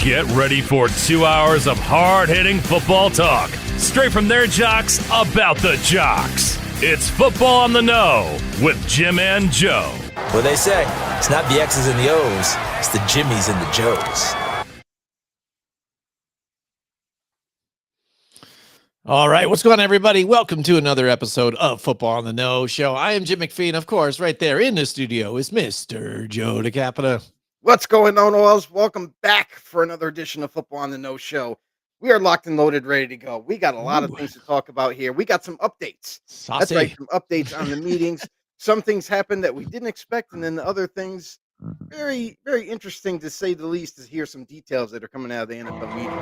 Get ready for 2 hours of hard-hitting football talk, straight from their jocks about the jocks. It's Football on the Know with Jim and Joe. Well, they say it's not the X's and the O's, it's the Jimmies and the Joes. All right, what's going on, everybody? Welcome to another episode of Football on the Know Show. I am Jim McPhee, and of course, right there in the studio is Mr. Joe DeCapita. What's going on, Oils? Welcome back for another edition of Football on the Know Show. We are locked and loaded, ready to go. We got a lot of things to talk about here. We got some updates. Saucy. That's right, some updates on the meetings. Some things happened that we didn't expect, and then the other things, very, very interesting to say the least, to hear some details that are coming out of the NFL meeting.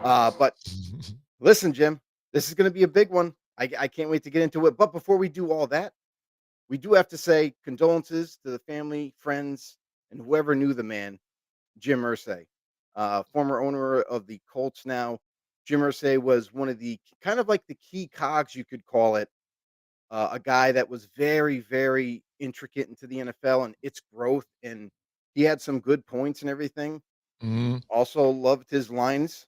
But listen, Jim, this is going to be a big one. I can't wait to get into it. But before we do all that, we do have to say condolences to the family, friends, and whoever knew the man, Jim Irsay, former owner of the Colts now. Jim Irsay was one of the kind of like the key cogs, you could call it, a guy that was very, very intricate into the NFL and its growth. And he had some good points and everything. Also loved his lines,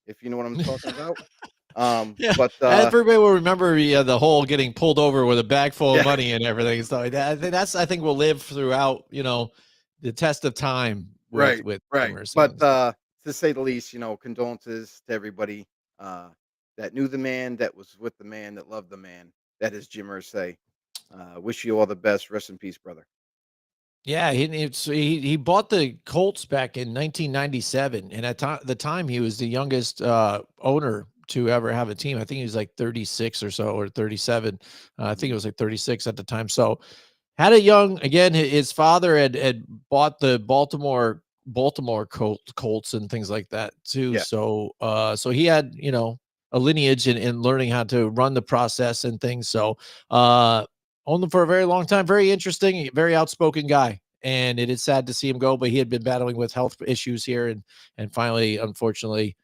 if you know what I'm talking about. Yeah, but everybody will remember the whole getting pulled over with a bag full of money and everything. So I think will live throughout, the test of time. With right. But to say the least, condolences to everybody that knew the man, that was with the man, that loved the man. That is Jim Irsay. Wish you all the best. Rest in peace, brother. Yeah, he bought the Colts back in 1997, and at the time he was the youngest owner to ever have a team. I think he was like 36 or so, or 37. I think it was like 36 at the time. So had a young, again, his father had bought the Baltimore Colts and things like that too. Yeah. So he had, a lineage in learning how to run the process and things. So owned them for a very long time. Very interesting, very outspoken guy. And it is sad to see him go, but he had been battling with health issues here, and finally, unfortunately,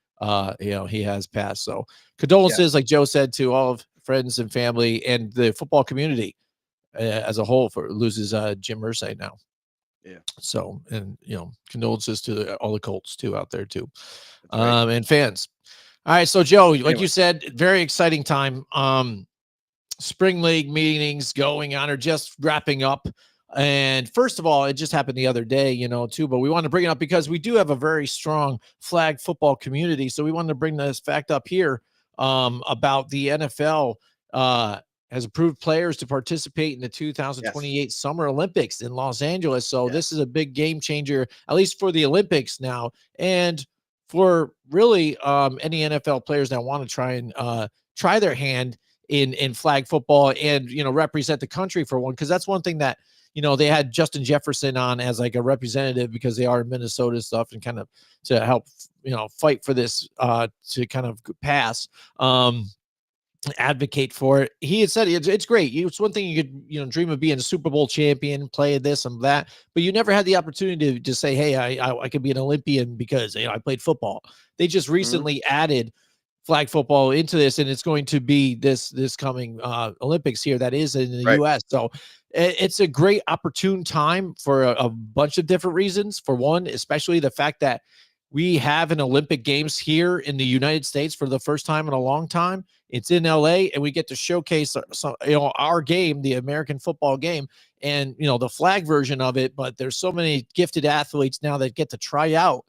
he has passed. So condolences, like Joe said, to all of friends and family and the football community as a whole for loses Jim Irsay now. Yeah. So, and condolences to all the Colts too out there too, right. and fans. All right, so Joe, like you said, very exciting time. Spring league meetings going on or just wrapping up. And first of all, it just happened the other day, too, but we want to bring it up because we do have a very strong flag football community. So we wanted to bring this fact up here about the NFL has approved players to participate in the 2028 Summer Olympics in Los Angeles. So this is a big game changer, at least for the Olympics now. And for really any NFL players that want to try and try their hand in flag football and, represent the country for one, because that's one thing that, they had Justin Jefferson on as like a representative because they are in Minnesota stuff and kind of to help, fight for this to kind of pass, advocate for it. He had said it's great. It's one thing you could, dream of being a Super Bowl champion, play this and that, but you never had the opportunity to say, hey, I could be an Olympian because, I played football. They just recently added flag football into this, and it's going to be this coming Olympics here that is in the U.S. So it's a great opportune time for a bunch of different reasons. For one, especially the fact that we have an Olympic Games here in the United States for the first time in a long time. It's in LA, and we get to showcase our game, the American football game, and the flag version of it. But there's so many gifted athletes now that get to try out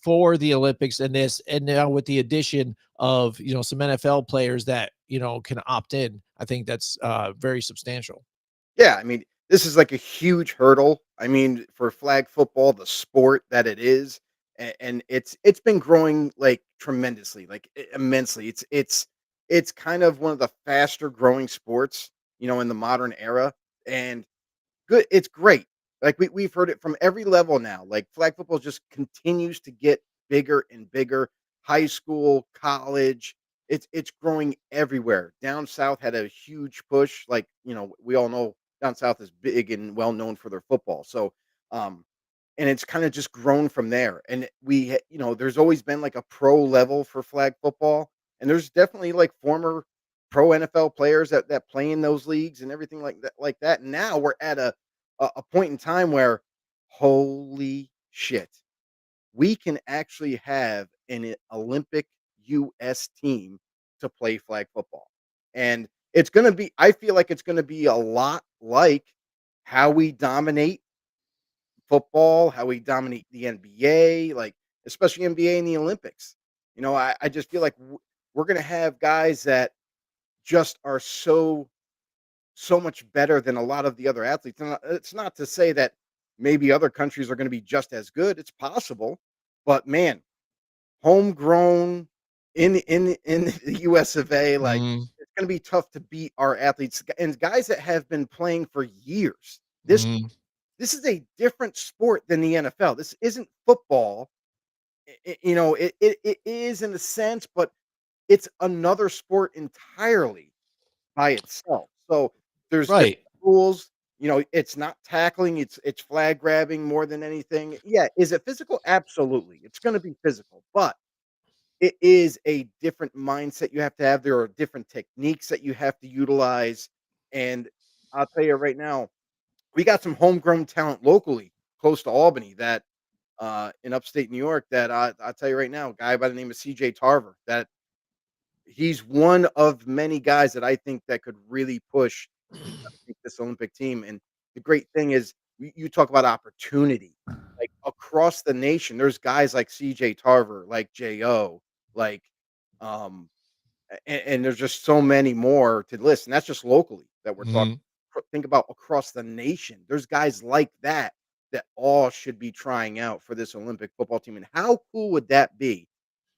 for the Olympics and this, and now with the addition of some NFL players that can opt in. I think that's very substantial. Yeah, I mean, this is like a huge hurdle. I mean, for flag football, the sport that it is, and it's been growing like tremendously, like immensely. It's kind of one of the faster growing sports, in the modern era, and good. It's great. Like we've heard it from every level now. Like flag football just continues to get bigger and bigger. High school, college, it's growing everywhere. Down south had a huge push. Like we all know down south is big and well known for their football. So, and it's kind of just grown from there. And there's always been like a pro level for flag football, and there's definitely like former pro NFL players that play in those leagues and everything like that. And now we're at a point in time where, holy shit, we can actually have an Olympic US team to play flag football. And it's going to be, I feel like it's going to be a lot like how we dominate football, how we dominate the NBA, like especially NBA and the Olympics. I just feel like we're going to have guys that just are so much better than a lot of the other athletes. And it's not to say that maybe other countries are going to be just as good. It's possible, but man, homegrown in the US of A, like Mm, it's going to be tough to beat our athletes and guys that have been playing for years. This mm, this is a different sport than the NFL. This isn't football. It is in a sense, but it's another sport entirely by itself. So there's different right. rules. It's not tackling, it's flag grabbing more than anything. Yeah, is it physical? Absolutely. It's going to be physical, but it is a different mindset you have to have. There are different techniques that you have to utilize. And I'll tell you right now, we got some homegrown talent locally close to Albany that in upstate New York that I'll tell you right now, a guy by the name of CJ Tarver, that he's one of many guys that I think that could really push this Olympic team. And the great thing is, you talk about opportunity, like across the nation. There's guys like CJ Tarver, like Jo, like um, and there's just so many more to list. And that's just locally that we're talking. Mhm. Think about across the nation. There's guys like that that all should be trying out for this Olympic football team. And how cool would that be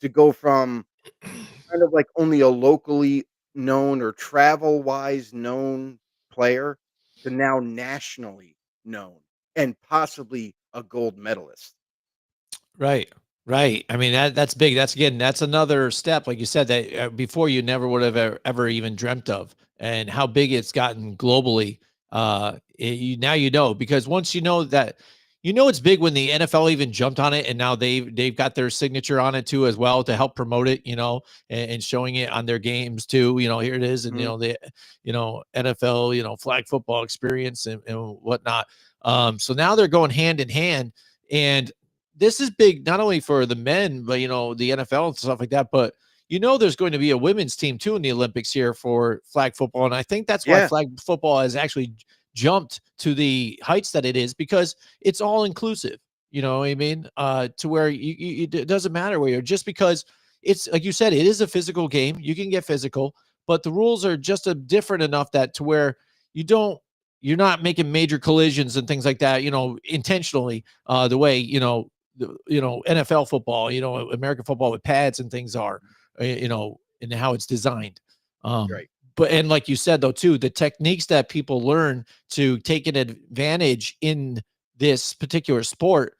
to go from kind of like only a locally known or travel-wise known player to now nationally known and possibly a gold medalist. Right. Right. I mean, that's big. That's another step, like you said, that before you never would have ever even dreamt of, and how big it's gotten globally. Now you know, because once you know that, it's big when the NFL even jumped on it, and now they've got their signature on it too as well to help promote it, and showing it on their games too. Here it is, and Mhm. the NFL, flag football experience and whatnot. So now they're going hand in hand, and this is big not only for the men, but the NFL and stuff like that. But there's going to be a women's team too in the Olympics here for flag football, and I think that's why Yeah, flag football has actually jumped to the heights that it is because it's all inclusive. You know what I mean? To where it doesn't matter where you're, just because it's like you said, it is a physical game. You can get physical, but the rules are just different enough that to where you don't. You're not making major collisions and things like that, intentionally. The way NFL football, American football with pads and things are, and how it's designed. Um, right. but and like you said though too, the techniques that people learn to take an advantage in this particular sport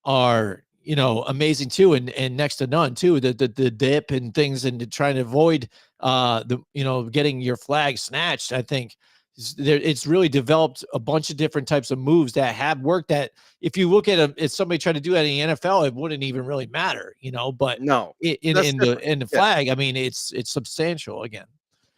are amazing too, and next to none too. The dip and things, and to trying to avoid the getting your flag snatched. I think it's really developed a bunch of different types of moves that have worked. That if you look at if somebody tried to do that in the NFL, it wouldn't even really matter, But No, in that's in the different. in the Yeah. flag, I mean, it's substantial again.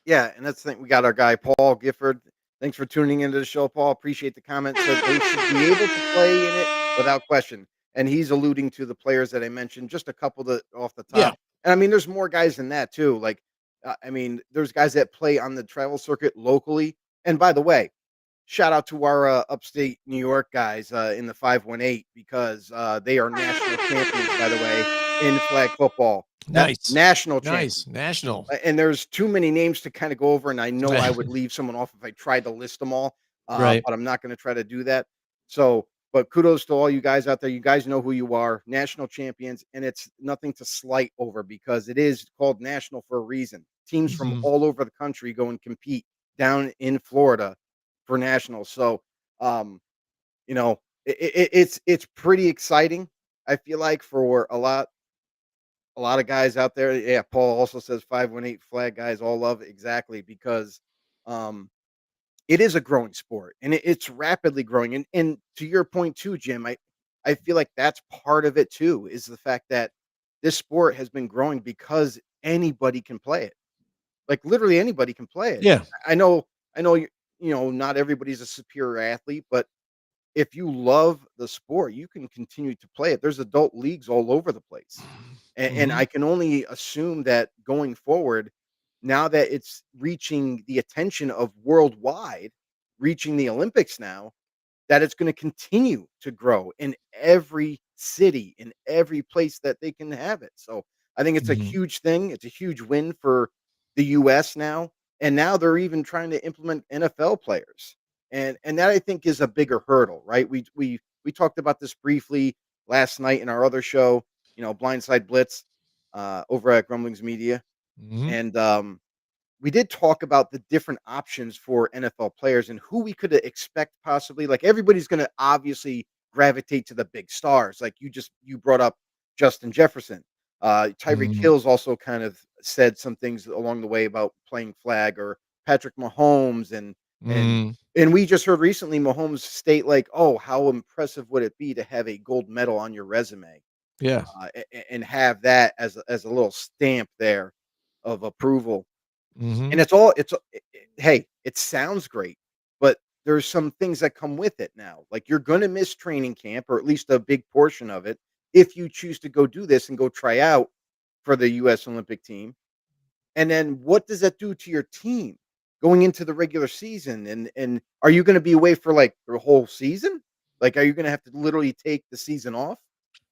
Yeah, and that's the thing. We got our guy Paul Gifford. Thanks for tuning into the show, Paul. Appreciate the comment. Said they should be able to play in it without question. And he's alluding to the players that I mentioned, just a couple that off the Yeah. top. And I mean, there's more guys than that too. Like, I mean, there's guys that play on the travel circuit locally. And by the way, shout out to our upstate New York guys in the 518 because they are national champions, by the way, in flag football. That Nice. national Nice. champions. National. And there's too many names to kind of go over, and I know I would leave someone off if I tried to list them all, Right. but I'm not going to try to do that. So, but kudos to all you guys out there. You guys know who you are, national champions, and it's nothing to slight over because it is called national for a reason. Teams from Mhm. all over the country go and compete down in Florida for nationals. So, um, it's pretty exciting. I feel like for a lot of guys out there. Yeah, Paul also says 518 flag guys all love it exactly because um it is a growing sport and it's rapidly growing. And to your point too, Jim, I feel like that's part of it too, is the fact that this sport has been growing because anybody can play it. Like literally anybody can play it. Yeah. I know not everybody's a superior athlete, but if you love the sport, you can continue to play it. There's adult leagues all over the place. And Mhm. I can only assume that going forward, now that it's reaching the attention of worldwide, reaching the Olympics now, that it's gonna continue to grow in every city, in every place that they can have it. So, I think it's a Mhm. huge thing. It's a huge win for the US now, and now they're even trying to implement NFL players. And that I think is a bigger hurdle, right? We talked about this briefly last night in our other show, Blindside Blitz, over at Grumblings Media, Mhm. and, we did talk about the different options for NFL players and who we could expect possibly. Like everybody's going to obviously gravitate to the big stars. Like you brought up Justin Jefferson. Tyreek Mhm. Hill's also kind of said some things along the way about playing flag, or Patrick Mahomes, and Mhm. and we just heard recently Mahomes state like, "Oh, how impressive would it be to have a gold medal on your resume, Yeah. and have that as a little stamp there of approval." Mhm. And it's all it's hey, it sounds great, but there's some things that come with it now. Like, you're gonna miss training camp, or at least a big portion of it, if you choose to go do this and go try out for the US Olympic team. And then what does that do to your team going into the regular season? And are you gonna be away for, like, the whole season? Like, are you gonna have to literally take the season off?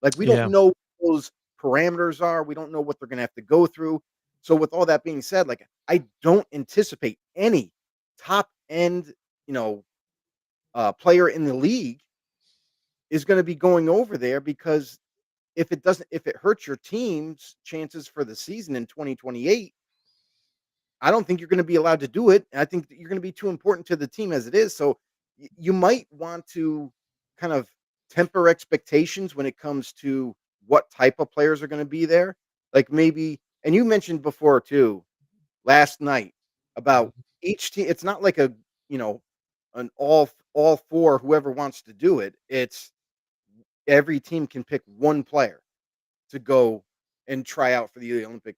Like, we don't Yeah. know what those parameters are. We don't know what they're gonna have to go through. So with all that being said, like, I don't anticipate any top end, you know, player in the league is gonna be going over there, because if it hurts your team's chances for the season in 2028, I don't think you're gonna be allowed to do it, and I think that you're gonna be too important to the team as it is. So you might want to kind of temper expectations when it comes to what type of players are gonna be there. Like, maybe, and you mentioned before too, last night, about each team. It's not like a, you know, an all four, whoever wants to do it. It's every team can pick one player to go and try out for the Olympic,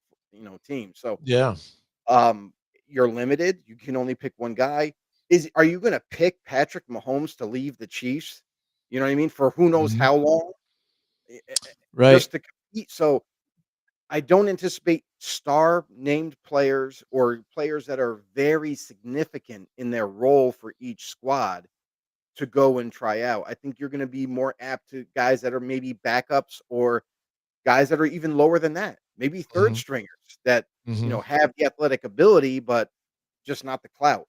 team. So Yeah. um, you're limited. You can only pick one guy. Are you gonna pick Patrick Mahomes to leave the Chiefs? You know what I mean? For who knows Mhm. how long, Right. just to compete. So I don't anticipate star named players or players that are very significant in their role for each squad to go and try out. I think you're gonna be more apt to guys that are maybe backups, or guys that are even lower than that. Maybe third Mhm. stringers that, Mhm. have the athletic ability, but just not the clout.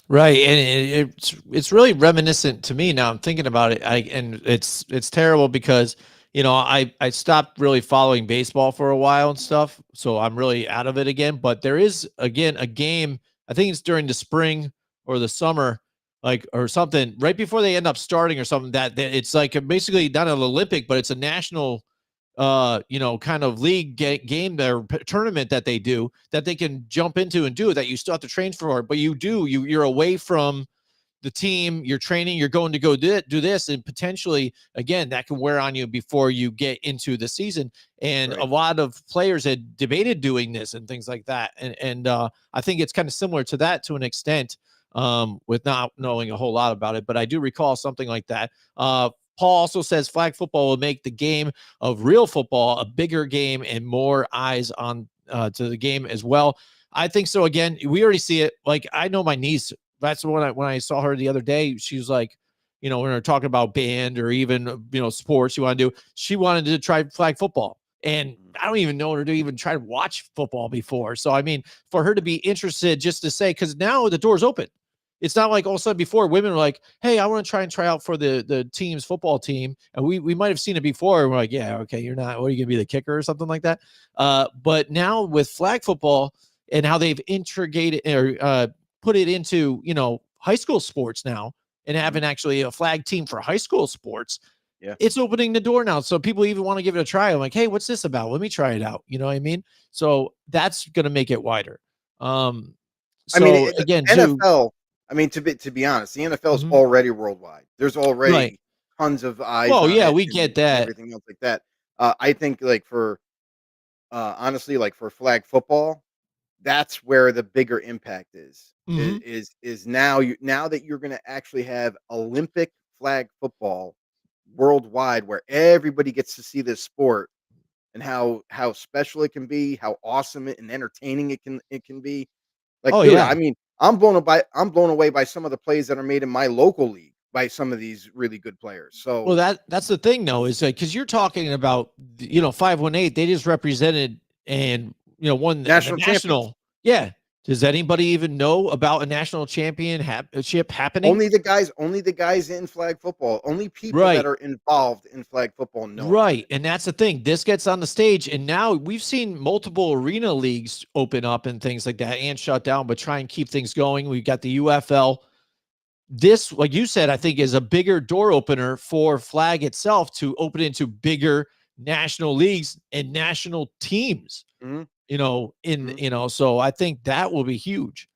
Right, and it's really reminiscent to me now. I'm thinking about it. It's terrible because I stopped really following baseball for a while and stuff, so I'm really out of it again. But there is again a game. I think it's during the spring or the summer, like or something, right before they end up starting or something. That it's like basically not an Olympic, but it's a national kind of league game or tournament that they do that they can jump into and do that you still have to train for, but you're away from the team, you're training, you're going to go do this, and potentially again that can wear on you before you get into the season. And a Right. lot of players had debated doing this and things like that, and I think it's kind of similar to that to an extent, with not knowing a whole lot about it, but I do recall something like that. Paul also says flag football will make the game of real football a bigger game and more eyes on to the game as well. I think so. Again, we already see it. Like I know my niece, that's when I saw her the other day. She was like, when we are talking about band or even sports you want to do, she wanted to try flag football, and Mhm. I don't even know her to even try to watch football before. So I mean, for her to be interested, just to say, because now the door's open. It's not like all of a sudden before women were like, "Hey, I want to try out for the team's football team," and we might have seen it before. And we're like, "Yeah, okay, you're not. What are you gonna be, the kicker or something like that?" But now with flag football and how they've integrated or put it into high school sports now, and Mhm. having actually a flag team for high school sports, Yeah. it's opening the door now. So people even want to give it a try. I'm like, hey, what's this about? Let me try it out. You know what I mean? So that's going to make it wider. Um, I mean, so the again, too, NFL, I mean, to be honest, the NFL is mhm, already worldwide. There's right. already tons of eyes Well, on yeah, it, we and get that. everything else like that. I think, like, for, honestly, like, for flag football, that's where the bigger impact is. Hmm. Is now that you're gonna actually have Olympic flag football worldwide where everybody gets to see this sport and how special it can be, how awesome and entertaining it can be. Like, Oh dude, yeah. I mean, I'm blown away by some of the plays that are made in my local league by some of these really good players. So Well, that's the thing though, is like because you're talking about 518, they just represented and won the national champions. national. Yeah. Does anybody even know about a national championship happening? Only the guys in flag football, only people that Right. are involved in flag football know about Right. it. And that's the thing. This gets on the stage, and now we've seen multiple arena leagues open up and things like that and shut down, but try and keep things going. We've got the UFL. This, like you said, I think is a bigger door opener for flag itself to open into bigger national leagues and national teams, Mhm, in, mhm, so I think that will be huge.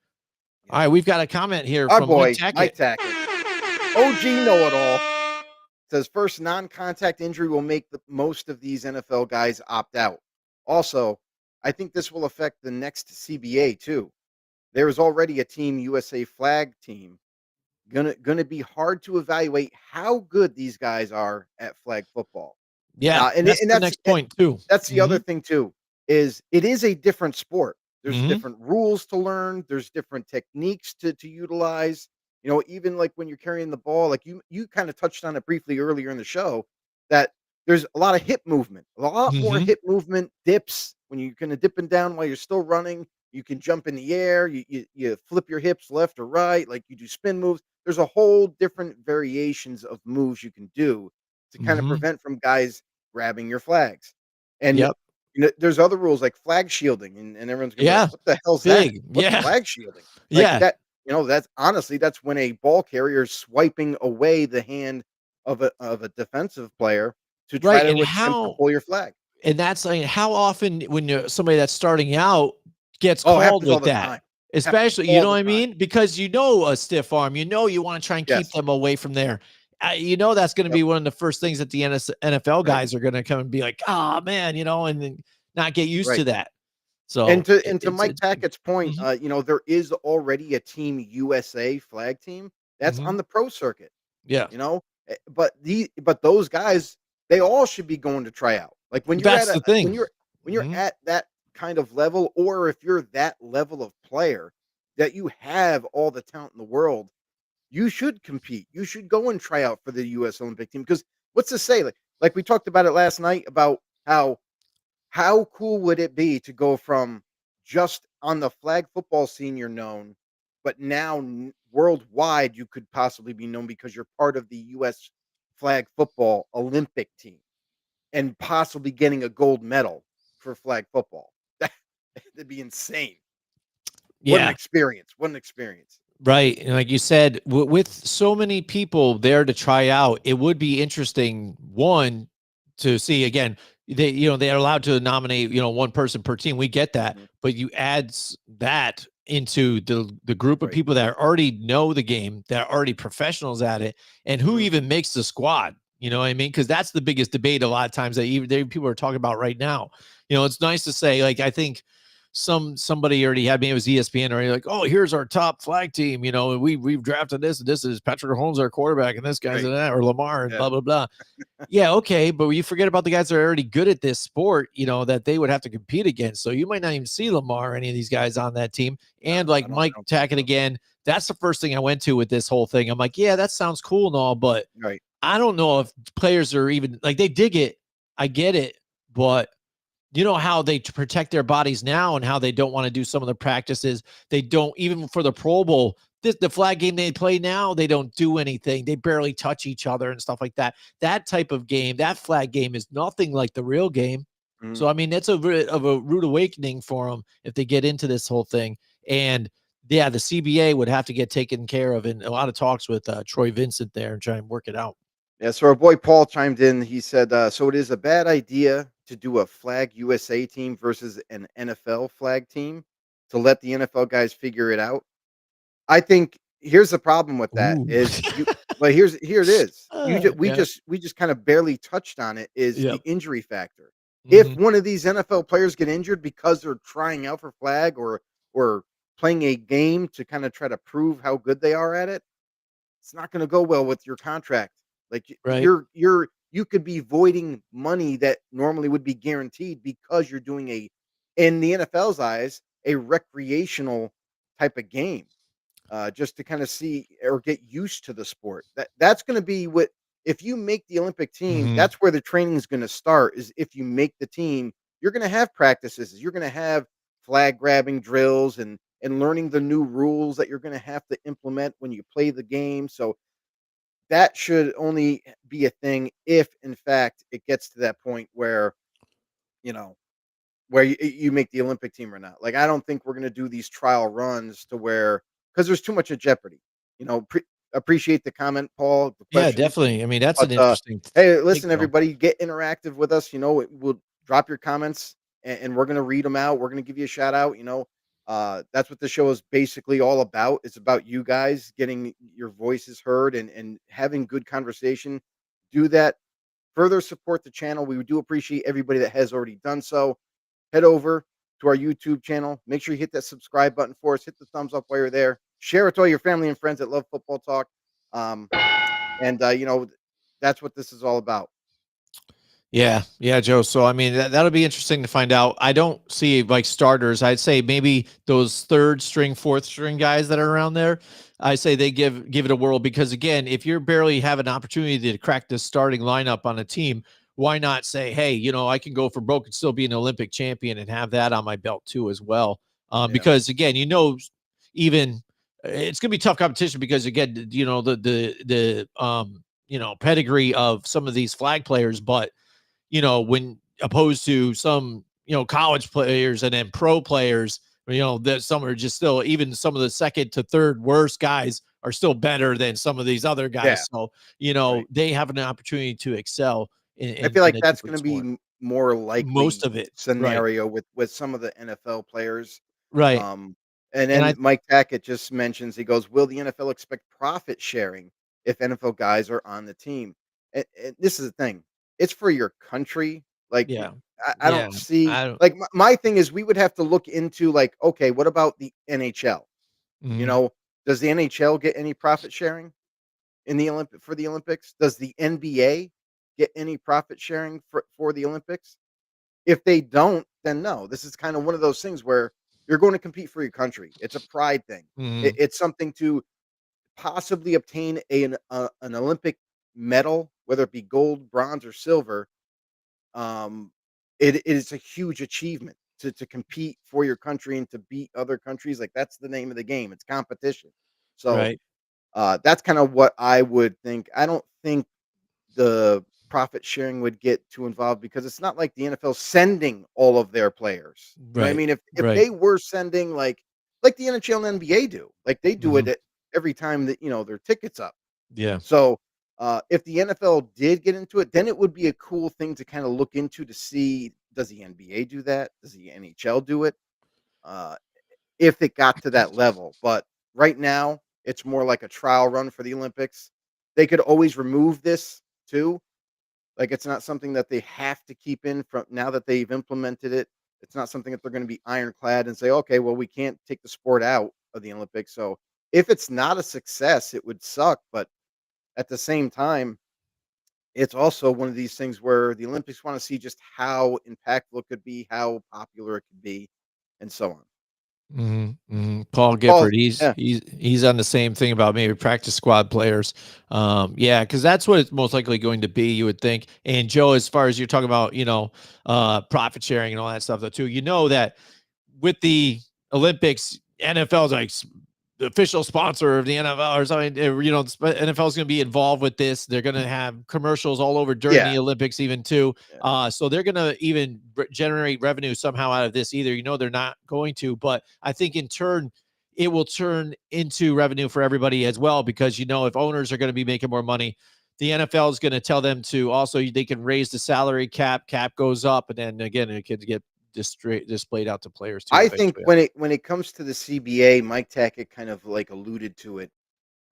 All yeah. right. We've got a comment here Our from Mike boy, Tackett. Mike Tackett, OG know-it-all, says first non-contact injury will make the most of these NFL guys opt out. Also, I think this will affect the next CBA too. There is already a Team USA flag team. Gonna be hard to evaluate how good these guys are at flag football. Yeah. And That's and the next point, too. that's the Hmm. other thing too, is it is a different sport. There's Hmm. different rules to learn, there's different techniques to utilize. Even like when you're carrying the ball, like you kind of touched on it briefly earlier in the show, that there's a lot of hip movement, a lot more Hmm. hip movement, dips when you're kind of dipping down while you're still running. You can jump in the air, you flip your hips left or right, like you do spin moves. There's a whole different variations of moves you can do to kind of Hmm. prevent from guys grabbing your flags. And Yep. there's other rules like flag shielding, and everyone's gonna be like, Yeah. "What the hell's that? Big. What's Yeah. flag shielding?" Like Yeah. that, that's honestly that's when a ball carrier is swiping away the hand of a defensive player to try Right. to attempt to pull your flag. And that's like how often when you're somebody that's starting out gets Oh, it called happens all like the that, time. Happens especially, all what the I time. mean? Because a stiff arm, you want to try and keep Yes. them away from there. That's going to Yep. be one of the first things that the NFL Right. guys are going to come and be like, oh man, and then not get used to Right. that. And So to and to Mike it's Tackett's point, mhm, there is already a Team USA flag team that's mhm. on the pro circuit. Yeah, But those guys, they all should be going to try out. Like when you're at that's a the thing. when you're Mhm, at that kind of level, or if you're that level of player that you have all the talent in the world, you should compete. You should go and try out for the US Olympic team. Because what's to say? Like we talked about it last night about how cool would it be to go from just on the flag football scene you're known, but now worldwide you could possibly be known because you're part of the US flag football Olympic team and possibly getting a gold medal for flag football. That'd be insane. What an yeah. experience. What an experience. Right. And like you said, with so many people there to try out, it would be interesting, one, to see again. They're allowed to nominate, one person per team. We get that, Mhm. but you add that into the group of Right. people that already know the game, that are already professionals at it, and who Mhm. even makes the squad. You know what I mean? Because that's the biggest debate a lot of times that people are talking about right now. It's nice to say, like, I think somebody already had me, it was ESPN already, like, oh, here's our top flag team, and we've drafted this, and this is Patrick Mahomes, our quarterback, and this guy's Right. and that, or Lamar, and Yeah. blah blah blah. Yeah, okay, but you forget about the guys that are already good at this sport, that they would have to compete against. So you might not even see Lamar or any of these guys on that team. No, And I like don't I Mike don't think Tackett so. again, that's the first thing I went to with this whole thing. I'm like, yeah, that sounds cool and all, but Right. I don't know if players are even like, they dig it. I get it, but you know how they protect their bodies now and how they don't want to do some of the practices. They don't, even for the Pro Bowl, the flag game they play now, they don't do anything. They barely touch each other and stuff like that. That type of game, that flag game is nothing like the real game. Mhm. So, I mean, it's a bit of a rude awakening for them if they get into this whole thing. And yeah, the CBA would have to get taken care of in a lot of talks with Troy Vincent there and try and work it out. Yeah, so our boy Paul chimed in. He said, "So it is a bad idea to do a flag USA team versus an NFL flag team to let the NFL guys figure it out." I think here's the problem with that Ooh. is you. But here it is. We Yeah. just kind of barely touched on it. Is the Yep. injury factor? If Hmm. one of these NFL players get injured because they're trying out for flag or playing a game to kind of try to prove how good they are at it, it's not going to go well with your contract. Like Right. you could be voiding money that normally would be guaranteed because you're doing in the NFL's eyes, a recreational type of game, just to kind of see or get used to the sport. That's going to be what if you make the Olympic team. Hmm. That's where the training is going to start. Is if you make the team, you're going to have practices. You're going to have flag grabbing drills and learning the new rules that you're going to have to implement when you play the game. So that should only be a thing if, in fact, it gets to that point where you know where you make the Olympic team or not. Like, I don't think we're gonna do these trial runs to where because there's too much at jeopardy. Appreciate the comment, Paul, the Yeah, question. definitely. I mean, that's But, an interesting hey, take, listen, though. everybody, get interactive with us. We'll drop your comments and we're gonna read them out. We're gonna give you a shout out. That's what the show is basically all about. It's about you guys getting your voices heard and having good conversation. Do that. Further support the channel. We do appreciate everybody that has already done so. Head over to our YouTube channel. Make sure you hit that subscribe button for us. Hit the thumbs up while you're there. Share it to all your family and friends that love football talk. Um, and that's what this is all about. Yeah, yeah, Joe. So I mean, that'll be interesting to find out. I don't see like starters. I'd say maybe those third string, fourth string guys that are around there. I say they give it a whirl because again, if you're barely have an opportunity to crack the starting lineup on a team, why not say, hey, I can go for broke and still be an Olympic champion and have that on my belt too as well. Yeah. Because again, even it's gonna be tough competition because again, the pedigree of some of these flag players, but when opposed to some, college players and then pro players, that some are just still, even some of the second to third worst guys are still better than some of these other Yeah. guys. So, Right. they have an opportunity to excel in, I in, feel in like a that's going different to be sport. more Most likely of it. Right. scenario with some of the NFL players. Right. Um, and And then Mike Tackett just mentions, he goes, "Will the NFL expect profit sharing if NFL guys are on the team?" And this is the thing; it's for your country. Like, yeah. I Yeah. don't see I don't, like my thing is we would have to look into like, okay, what about the NHL? You mhm. know, does the NHL get any profit sharing in the Olympic for the Olympics? Does the NBA get any profit sharing for the Olympics? If they don't, then no. This is kind of one of those things where you're going to compete for your country. It's a pride thing. Mhm. It's something to possibly obtain an Olympic medal, whether it be gold, bronze, or silver. Um, it is a huge achievement to compete for your country and to beat other countries. Like that's the name of the game. It's competition. So Right. that's kind of what I would think. I don't think the profit sharing would get too involved because it's not like the NFL sending all of their players. You know what I Right. mean? If Right. they were sending like the NHL and NBA do, like they do it Mhm. every time that their tickets up. Yeah. So if the NFL did get into it, then it would be a cool thing to kind of look into to see, does the NBA do that? Does the NHL do it? Uh, if it got to that level, but right now it's more like a trial run for the Olympics. They could always remove this too, like, it's not something that they have to keep in from now that they've implemented it. It's not something that they're gonna be ironclad and say, "Okay, well, we can't take the sport out of the Olympics." So, if it's not a success, it would suck, but at the same time, it's also one of these things where the Olympics wanna see just how impactful it could be, how popular it could be, and so on. Mhm, mhm. Paul Paul, Gifford, he's yeah, he's he's on the same thing about maybe practice squad players. Yeah, because that's what it's most likely going to be, you would think. And Joe, as far as you're talking about, profit sharing and all that stuff, though, too, that with the Olympics, NFL's like the official sponsor of the NFL or something. NFL is going to be involved with this. They're going to have commercials all over during yeah, the Olympics, even too. yeah. So they're going to even generate revenue somehow out of this. Either they're not going to, but I think in turn it will turn into revenue for everybody as well because if owners are going to be making more money, the NFL is going to tell them to also they can raise the salary cap. Cap goes up, and then again it could get displayed out to players too I think eventually. when it comes to the CBA, Mike Tackett kind of, like, alluded to it,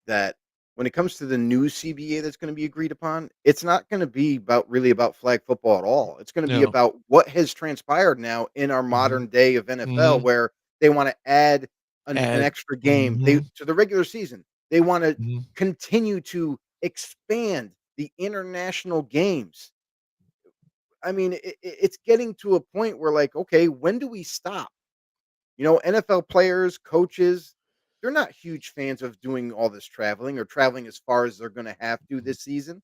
that when it comes to the new CBA that's gonna be agreed upon, it's not gonna be really about flag football at all. It's gonna be No. about what has transpired now in our Mhm. modern day of NFL Mhm. where they wanna add an And extra game. They mhm. to the regular season. They want to Mhm. continue to expand the international games. I mean, it's getting to a point where, like, okay, when do we stop? NFL players, coaches, they're not huge fans of doing all this traveling or traveling as far as they're going to have to this season,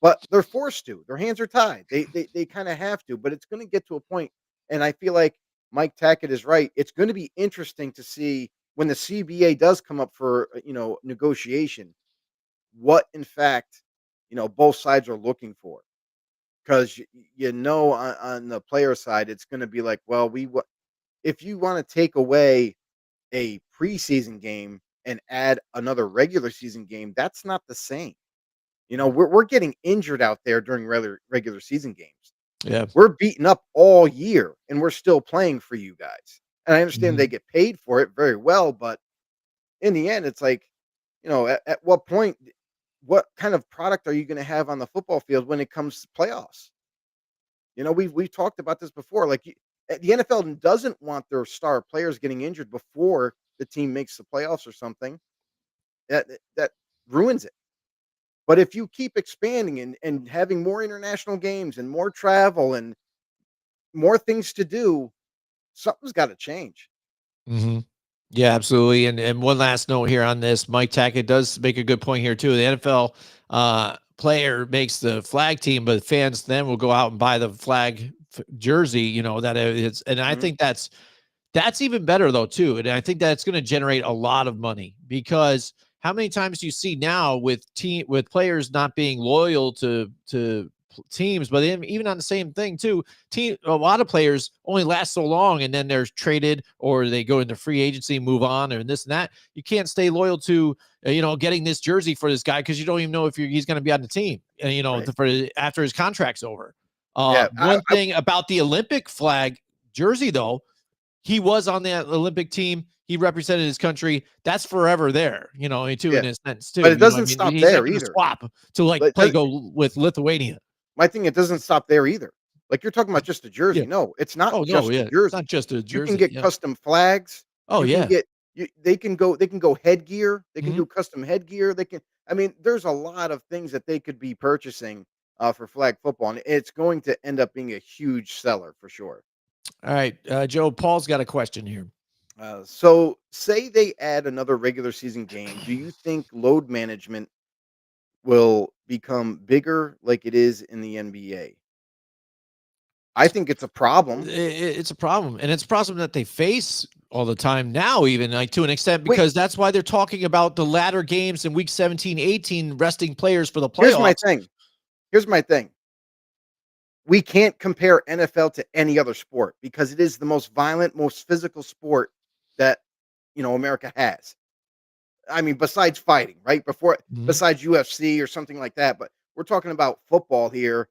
but they're forced to. Their hands are tied. They kind of have to, but it's going to get to a point, and I feel like Mike Tackett is right. It's going to be interesting to see when the CBA does come up for negotiation, what in fact both sides are looking for. Because on the player side, it's going to be like, well, if you want to take away a preseason game and add another regular season game, that's not the same. We're getting injured out there during regular season games. Yeah. We're beaten up all year and we're still playing for you guys. And I understand they Mhm. get paid for it very well, but in the end, it's like, at what point, what kind of product are you going to have on the football field when it comes to playoffs? We've talked about this before. Like the NFL doesn't want their star players getting injured before the team makes the playoffs or something. That ruins it. But if you keep expanding and having more international games and more travel and more things to do, something's got to change. Mhm. Yeah, absolutely. And one last note here on this, Mike Tackett does make a good point here too. The NFL player makes the flag team, but fans then will go out and buy the flag jersey. That it's, and I Mhm. think that's even better though too, and I think that's going to generate a lot of money because how many times do you see now with players not being loyal to teams, but even on the same thing too, a lot of players only last so long and then they're traded or they go into free agency, move on, or this and that. You can't stay loyal to getting this jersey for this guy because you don't even know if he's going to be on the team, Right. after his contract's over. Yeah. One thing about the Olympic flag jersey though, he was on the Olympic team. He represented his country. That's forever there, too, Yeah. in a sense, But too. it I doesn't mean, stop he's not there going to either. swap to like But play go with Lithuania. my thing, it doesn't stop there either. Like you're talking about just a Yeah. jersey. No, it's not Oh no. just a Yeah. It's not jersey. just a You can jersey. get Yeah. custom flags. Oh You can yeah. get they can go headgear. They can Hmm. do custom headgear. I mean, there's a lot of things that they could be purchasing for flag football, and it's going to end up being a huge seller for sure. All right, Joe. Paul's got a question here. So say they add another regular season game. Do you think load management will become bigger like it is in the NBA? I think it's a problem. It's a problem, and it's a problem that they face all the time now, even like to an extent, Wait, because that's why they're talking about the latter games in week 17, 18, resting players for the here's my playoffs. thing. Here's my thing. We can't compare NFL to any other sport because it is the most violent, most physical sport that America has. I mean, besides fighting, right? Mhm. Besides UFC or something like that, but we're talking about football here,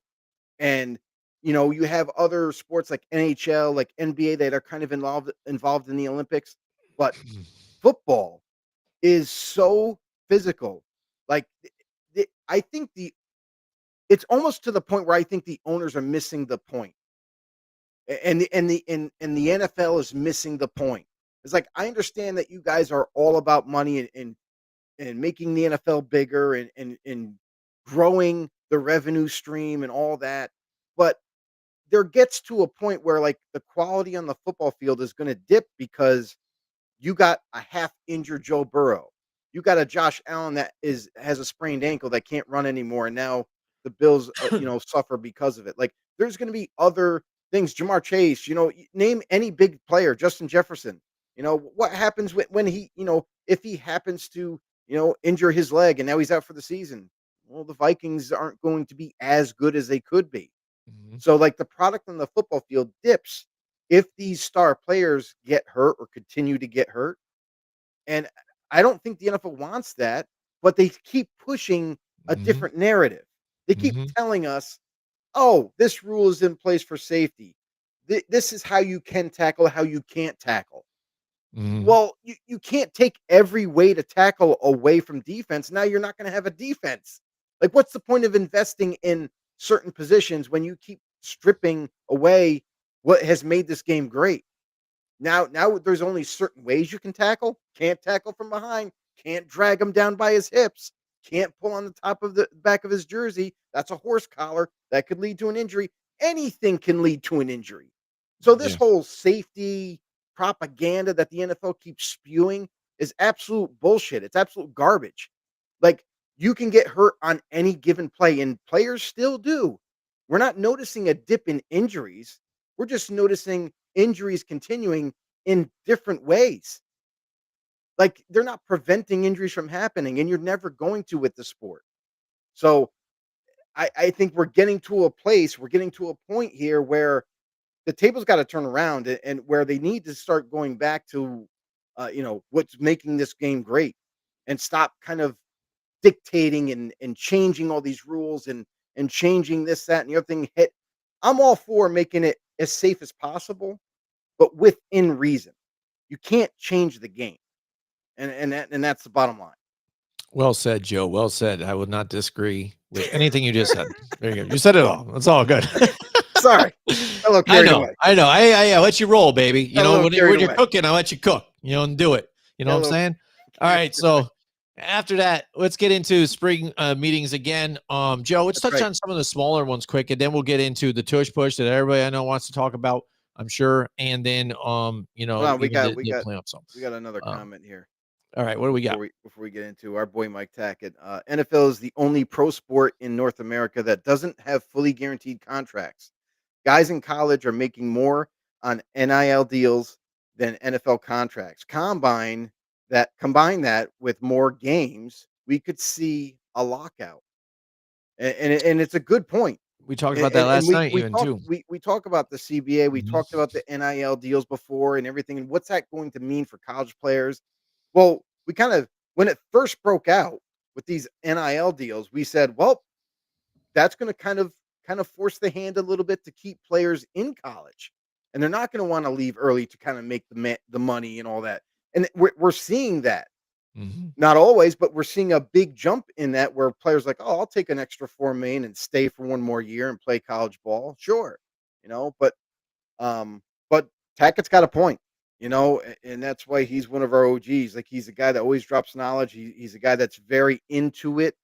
and you have other sports like NHL, like NBA that are kind of involved in the Olympics, but football is so physical. Like, I think it's almost to the point where I think the owners are missing the point. And the NFL is missing the point. It's like I understand that you guys are all about money and making the NFL bigger and growing the revenue stream and all that. But there gets to a point where like the quality on the football field is going to dip because you got a half injured Joe Burrow. You got a Josh Allen that has a sprained ankle that can't run anymore, and now the Bills, suffer because of it. Like there's going to be other things. Jamar Chase, name any big player. Justin Jefferson. What happens when he, if he happens to, injure his leg and now he's out for the season. Well, the Vikings aren't going to be as good as they could be. Mhm. So, like, the product on the football field dips if these star players get hurt or continue to get hurt. And I don't think the NFL wants that, but they keep pushing a Mhm. different narrative. They keep Mhm. telling us, oh, this rule is in place for safety. This is how you can tackle, how you can't tackle. Mhm. Well, you can't take every way to tackle away from defense. Now you're not going to have a defense. Like, what's the point of investing in certain positions when you keep stripping away what has made this game great? Now there's only certain ways you can tackle. Can't tackle from behind. can't drag him down by his hips, can't pull on the top of the back of his jersey. That's a horse collar that could lead to an injury. Anything can lead to an injury. So this Yeah. whole safety propaganda that the NFL keeps spewing is absolute bullshit. It's absolute garbage. Like, you can get hurt on any given play, and players still do. We're not noticing a dip in injuries. We're just noticing injuries continuing in different ways. Like, they're not preventing injuries from happening, and you're never going to with the sport. So I think we're getting to a point here where the table's got to turn around, and where they need to start going back to, what's making this game great, and stop kind of dictating and changing all these rules and changing this, that, and the other thing. I'm all for making it as safe as possible, but within reason. You can't change the game, and that's the bottom line. Well said, Joe. Well said. I would not disagree with anything you just said. There you go. You said it all. It's all good. Sorry, a little carried away. I know. I let you roll, baby. You Got a know, little when carried you're away. cooking, I let you cook, and do it. You know Got a what I'm saying? All right. So after that, let's get into spring meetings again. Joe, let's That's touch right. on some of the smaller ones quick, and then we'll get into the tush push that everybody I know wants to talk about, I'm sure. And then, Hold on, even the playoff song. we got another comment here. All right. What do we got? Before we get into our boy Mike Tackett, NFL is the only pro sport in North America that doesn't have fully guaranteed contracts. Guys in college are making more on NIL deals than NFL contracts. Combine that with more games, we could see a lockout, and it's a good point. We talked about that last night, even too. We talk about the CBA, we Mhm. talked about the NIL deals before and everything, and what's that going to mean for college players? Well, we kind of, when it first broke out with these NIL deals, we said, well, that's going to kind of force the hand a little bit to keep players in college, and they're not going to want to leave early to kind of make the money and all that. And we're seeing that. Mhm. Not always, but we're seeing a big jump in that, where players like, oh, I'll take an extra 4 million and stay for one more year and play college ball. Sure, but Tackett's got a point, and that's why he's one of our OGs. Like, he's a guy that always drops knowledge. He's a guy that's very into it.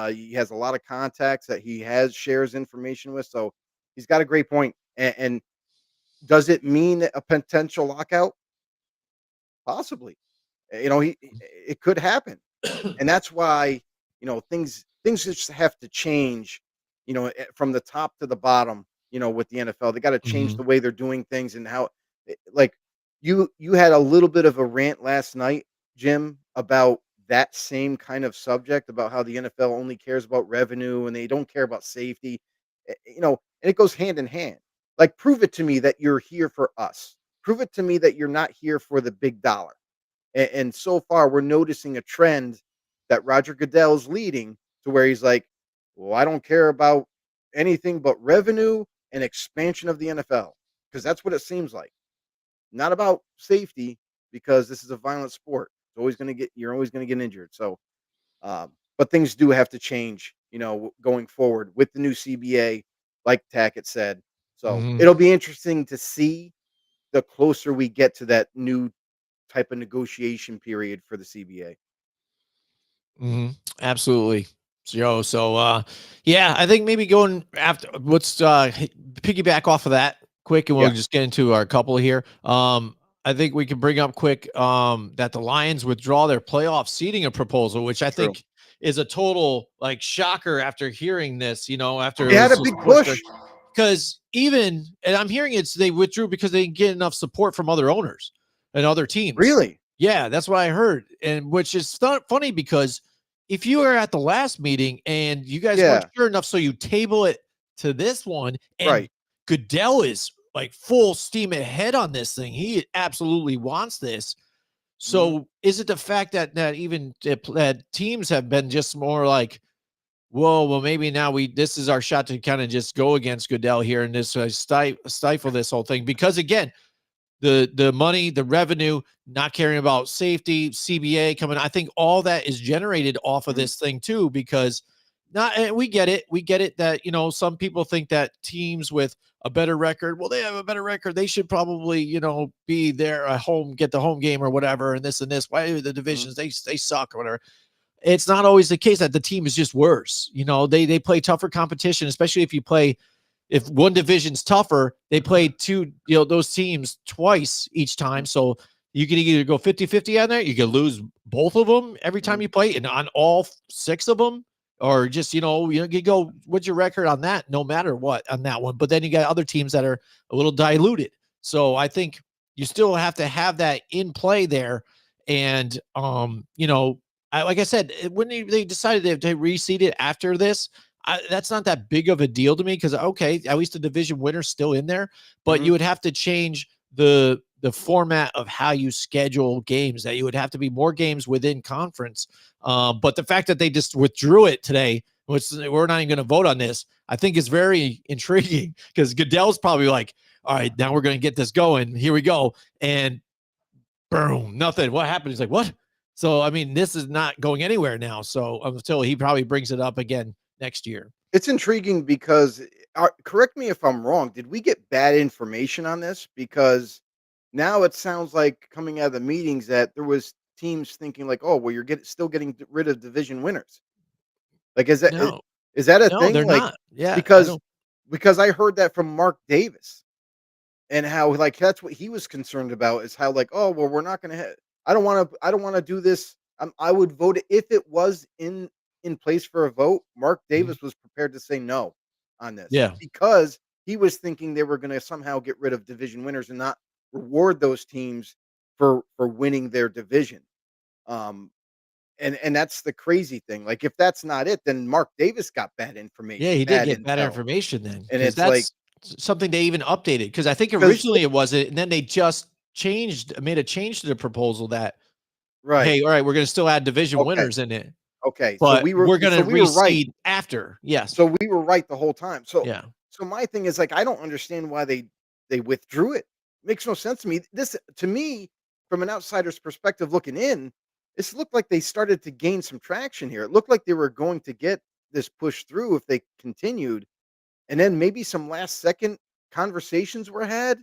He has a lot of contacts that he shares information with. So he's got a great point. And does it mean a potential lockout? Possibly. It could happen. And that's why, things just have to change, from the top to the bottom, with the NFL. They got to change Mhm. the way they're doing things, and how, like, you had a little bit of a rant last night, Jim, about that same kind of subject, about how the NFL only cares about revenue and they don't care about safety. And it goes hand in hand. Like, prove it to me that you're here for us. Prove it to me that you're not here for the big dollar. And so far, we're noticing a trend that Roger Goodell's leading, to where he's like, well, I don't care about anything but revenue and expansion of the NFL, because that's what it seems like. Not about safety, because this is a violent sport. You're always going to get injured. So, but things do have to change, going forward with the new CBA, like Tackett said. So Mhm. it'll be interesting to see the closer we get to that new type of negotiation period for the CBA. Absolutely. So, yeah, I think maybe going after, let's piggyback off of that quick, and we'll Yeah, just get into our couple here. I think we can bring up quick that the Lions withdraw their playoff seating proposal, which I true. think is a total like shocker after hearing this, after They it had was a just big pushed. push. Because and I'm hearing they withdrew because they didn't get enough support from other owners and other teams. Really? Yeah, that's what I heard. And which is funny, because if you were at the last meeting and you guys weren't Yeah, sure enough, so you table it to this one, and right. Goodell is like full steam ahead on this thing. He absolutely wants this. Mhm. So is it the fact that even that teams have been just more like, whoa, well, maybe now this is our shot to kind of just go against Goodell here and this stifle this whole thing? Because again, the money, the revenue, not caring about safety, CBA coming, I think all that is generated off of Mhm. this thing too, because Not, and we get it. We get it that, some people think that teams with a better record, well, they have a better record. They should probably, be there at home, get the home game or whatever, and this and this. Why are the Mhm. divisions? They suck or whatever. It's not always the case that the team is just worse. They play tougher competition, especially if one division's tougher, they play two, those teams twice each time. Mhm. So you can either go 50-50 on there, you can lose both of them every time Mhm. you play, and on all six of them, or just, you go, what's your record on that? No matter what on that one. But then you got other teams that are a little diluted. So I think you still have to have that in play there. And, like I said, when they decided to reseed it after this, that's not that big of a deal to me because, okay, at least the division winner's still in there, but you Mhm. would have to change the format of how you schedule games. That you would have to be more games within conference. But the fact that they just withdrew it today, which we're not even going to vote on this, I think is very intriguing because Goodell's probably like, all right, now we're going to get this going. Here we go. And boom, nothing. What happened? He's like, what? So, I mean, this is not going anywhere now. So, until he probably brings it up again next year. It's intriguing because, correct me if I'm wrong, did we get bad information on this? Because now it sounds like coming out of the meetings that there was teams thinking like, "Oh, well, you're still getting rid of division winners." Like, No, is that a no, thing? they're Like, not. Yeah, I because don't. I heard that from Mark Davis. And how, like, that's what he was concerned about is how, like, "Oh, well, we're not gonna I don't wanna do this." I would vote it if it was in place for a vote. Mark Mhm. Davis was prepared to say no on this Yeah, because he was thinking they were gonna somehow get rid of division winners and not reward those teams for winning their division. Um, and that's the crazy thing. Like, if that's not it, then Mark Davis got bad yeah, information, he did bad get bad intel, information then and because it's like that's something they even updated. Because I think because originally it wasn't, and then they just made a change to the proposal that, right. hey, all right, we're going to still add division Okay. winners in it, Okay, but we're going so to we were right. reseed after. Yes. So we were right the whole time. Yeah. So my thing is, like, I don't understand why they withdrew it. Makes no sense to me. This to me, from an outsider's perspective looking in, this looked like they started to gain some traction here. It looked like they were going to get this pushed through if they continued, and then maybe some last second conversations were had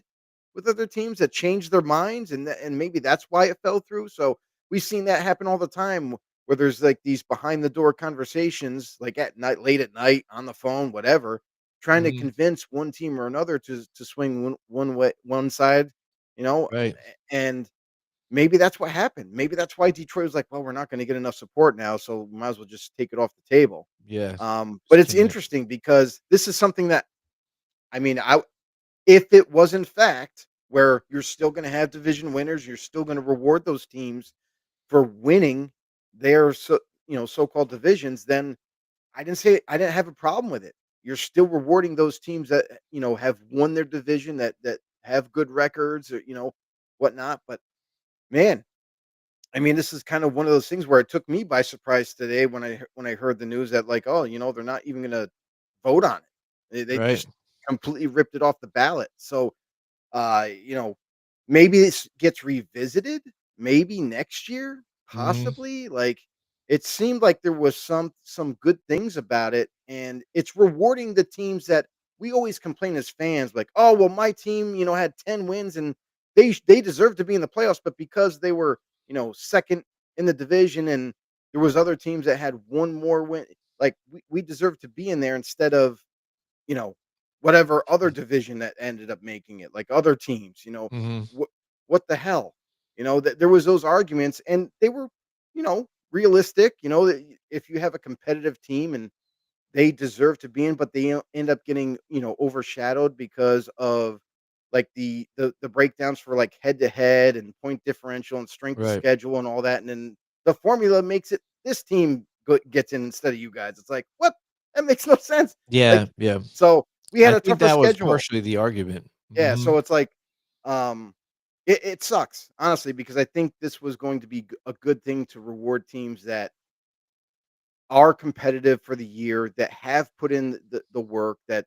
with other teams that changed their minds, and and maybe that's why it fell through. So we've seen that happen all the time, where there's like these behind the door conversations, like at night, late at night, on the phone, whatever, trying to Mhm. convince one team or another to swing one way, one side, you know. Right. And maybe that's what happened. Maybe that's why Detroit was like, well, we're not going to get enough support now, so we might as well just take it off the table. Yeah. But It's it's too much. interesting because this is something that, I mean, if it was in fact where you're still going to have division winners, you're still going to reward those teams for winning their so-called divisions, then I didn't have a problem with it. You're still rewarding those teams that have won their division, that have good records, or whatnot. But man, I mean, this is kind of one of those things where it took me by surprise today when I heard the news that, like, oh, they're not even going to vote on it. They Right. just completely ripped it off the ballot. So uh, you know, maybe this gets revisited, maybe next year, Mhm. possibly. Like, it seemed like there was some good things about it, and it's rewarding the teams that we always complain as fans, like, oh well, my team, had 10 wins and they deserve to be in the playoffs, but because they were, second in the division and there was other teams that had one more win, like we deserve to be in there instead of you know, whatever other division that ended up making it, like other teams, Mhm. what what the hell? That there was those arguments and they were, realistic, that if you have a competitive team and they deserve to be in, but they end up getting, overshadowed because of like the breakdowns for like head to head and point differential and strength of Right. schedule and all that. And then the formula makes it this team gets in instead of you guys. It's like, what? That makes no sense. Yeah, Like, yeah. so we had I a think tougher that was schedule. partially the argument. Yeah. Mhm. So it's like, um, it sucks, honestly, because I think this was going to be a good thing to reward teams that are competitive for the year, that have put in the work, that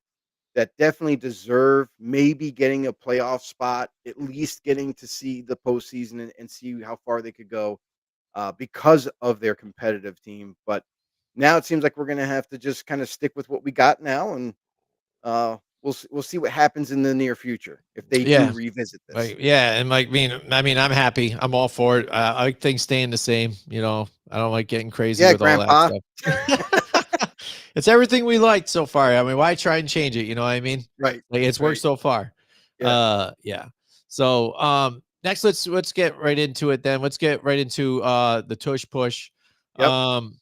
definitely deserve maybe getting a playoff spot, at least getting to see the postseason and see how far they could go because of their competitive team. But now it seems like we're gonna have to just kind of stick with what we got now, and we'll see what happens in the near future if they do Yeah. revisit this. Like, yeah, and like, I mean, I'm happy. I'm all for it. I like things staying the same. I don't like getting crazy Yeah, with all that Grandpa. stuff. It's everything we liked so far. I mean, why try and change it? You know what I mean? Right. Like, it's worked Right. so far. Yeah. Yeah. So, next, let's get right into it. Then let's get right into the tush push. Yep. Um,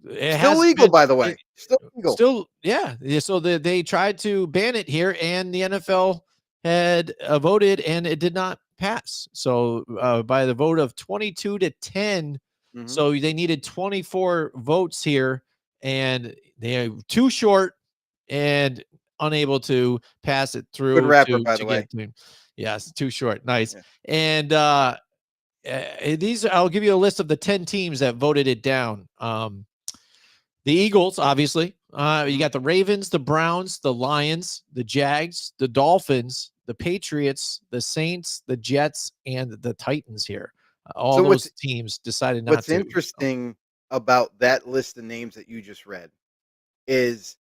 it Still has legal, been by the it, way. Still legal. still, yeah. So they tried to ban it here, and the NFL had voted, and it did not pass. So by the vote of 22-10, Mhm. so they needed 24 votes here, and they are too short and unable to pass it Good through rapper, to by the to way. get to. Yes, too short. Nice. Yeah. And these, I'll give you a list of the 10 teams that voted it down. The Eagles, obviously. You Mhm. got the Ravens, the Browns, the Lions, the Jags, the Dolphins, the Patriots, the Saints, the Jets, and the Titans here. All So those teams decided not what's to. So. interesting about that list of names that you just read is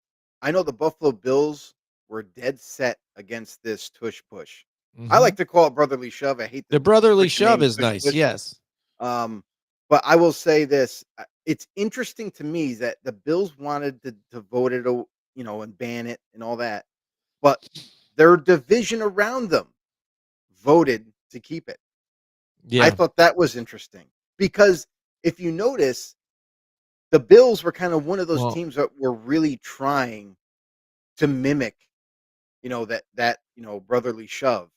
I know the Buffalo Bills were dead set against this tush push. I like Mhm. to call it brotherly shove. I hate the The brotherly freaking shove name is tush nice. push. Yes. Um, but I will say this: it's interesting to me that the Bills wanted to vote it, and ban it and all that, but their division around them voted to keep it. I Yeah. thought that was interesting because if you notice, the Bills were kind of one of those Well, teams that were really trying to mimic, brotherly shove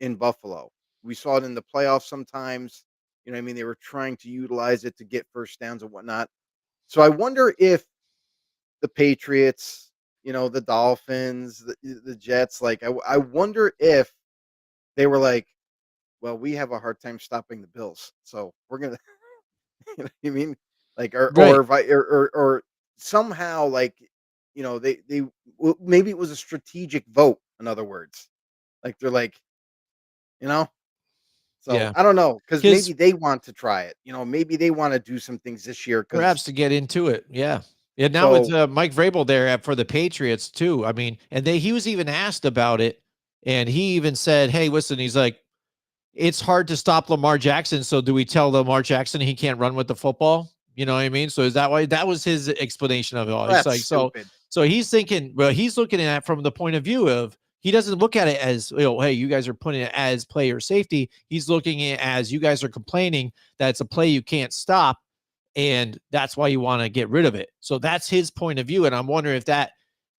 in Buffalo. We saw it in the playoffs sometimes. You know what I mean? They were trying to utilize it to get first downs and whatnot. So I wonder if the Patriots, the Dolphins, the Jets, like I wonder if they were like, well, we have a hard time stopping the Bills, so we're gonna, you know what I mean, like, right. or somehow, like, maybe it was a strategic vote. In other words, like they're like, you know, so Yeah. I don't know because maybe Because they want to try it. Maybe they want to do some things this year because perhaps to get into it. Yeah. Yeah. Now it's so Mike Vrabel there for the Patriots too. I mean, and he was even asked about it, and he even said, "Hey, listen," he's like, it's hard to stop Lamar Jackson. So do we tell Lamar Jackson he can't run with the football? You know what I mean? So is that why that was his explanation of it all? He's that's like, stupid. so he's thinking, well, he's looking at it from the point of view of he doesn't look at it as, hey, you guys are putting it as player safety. He's looking at it as you guys are complaining that it's a play you can't stop. And that's why you want to get rid of it. So that's his point of view. And I'm wondering if that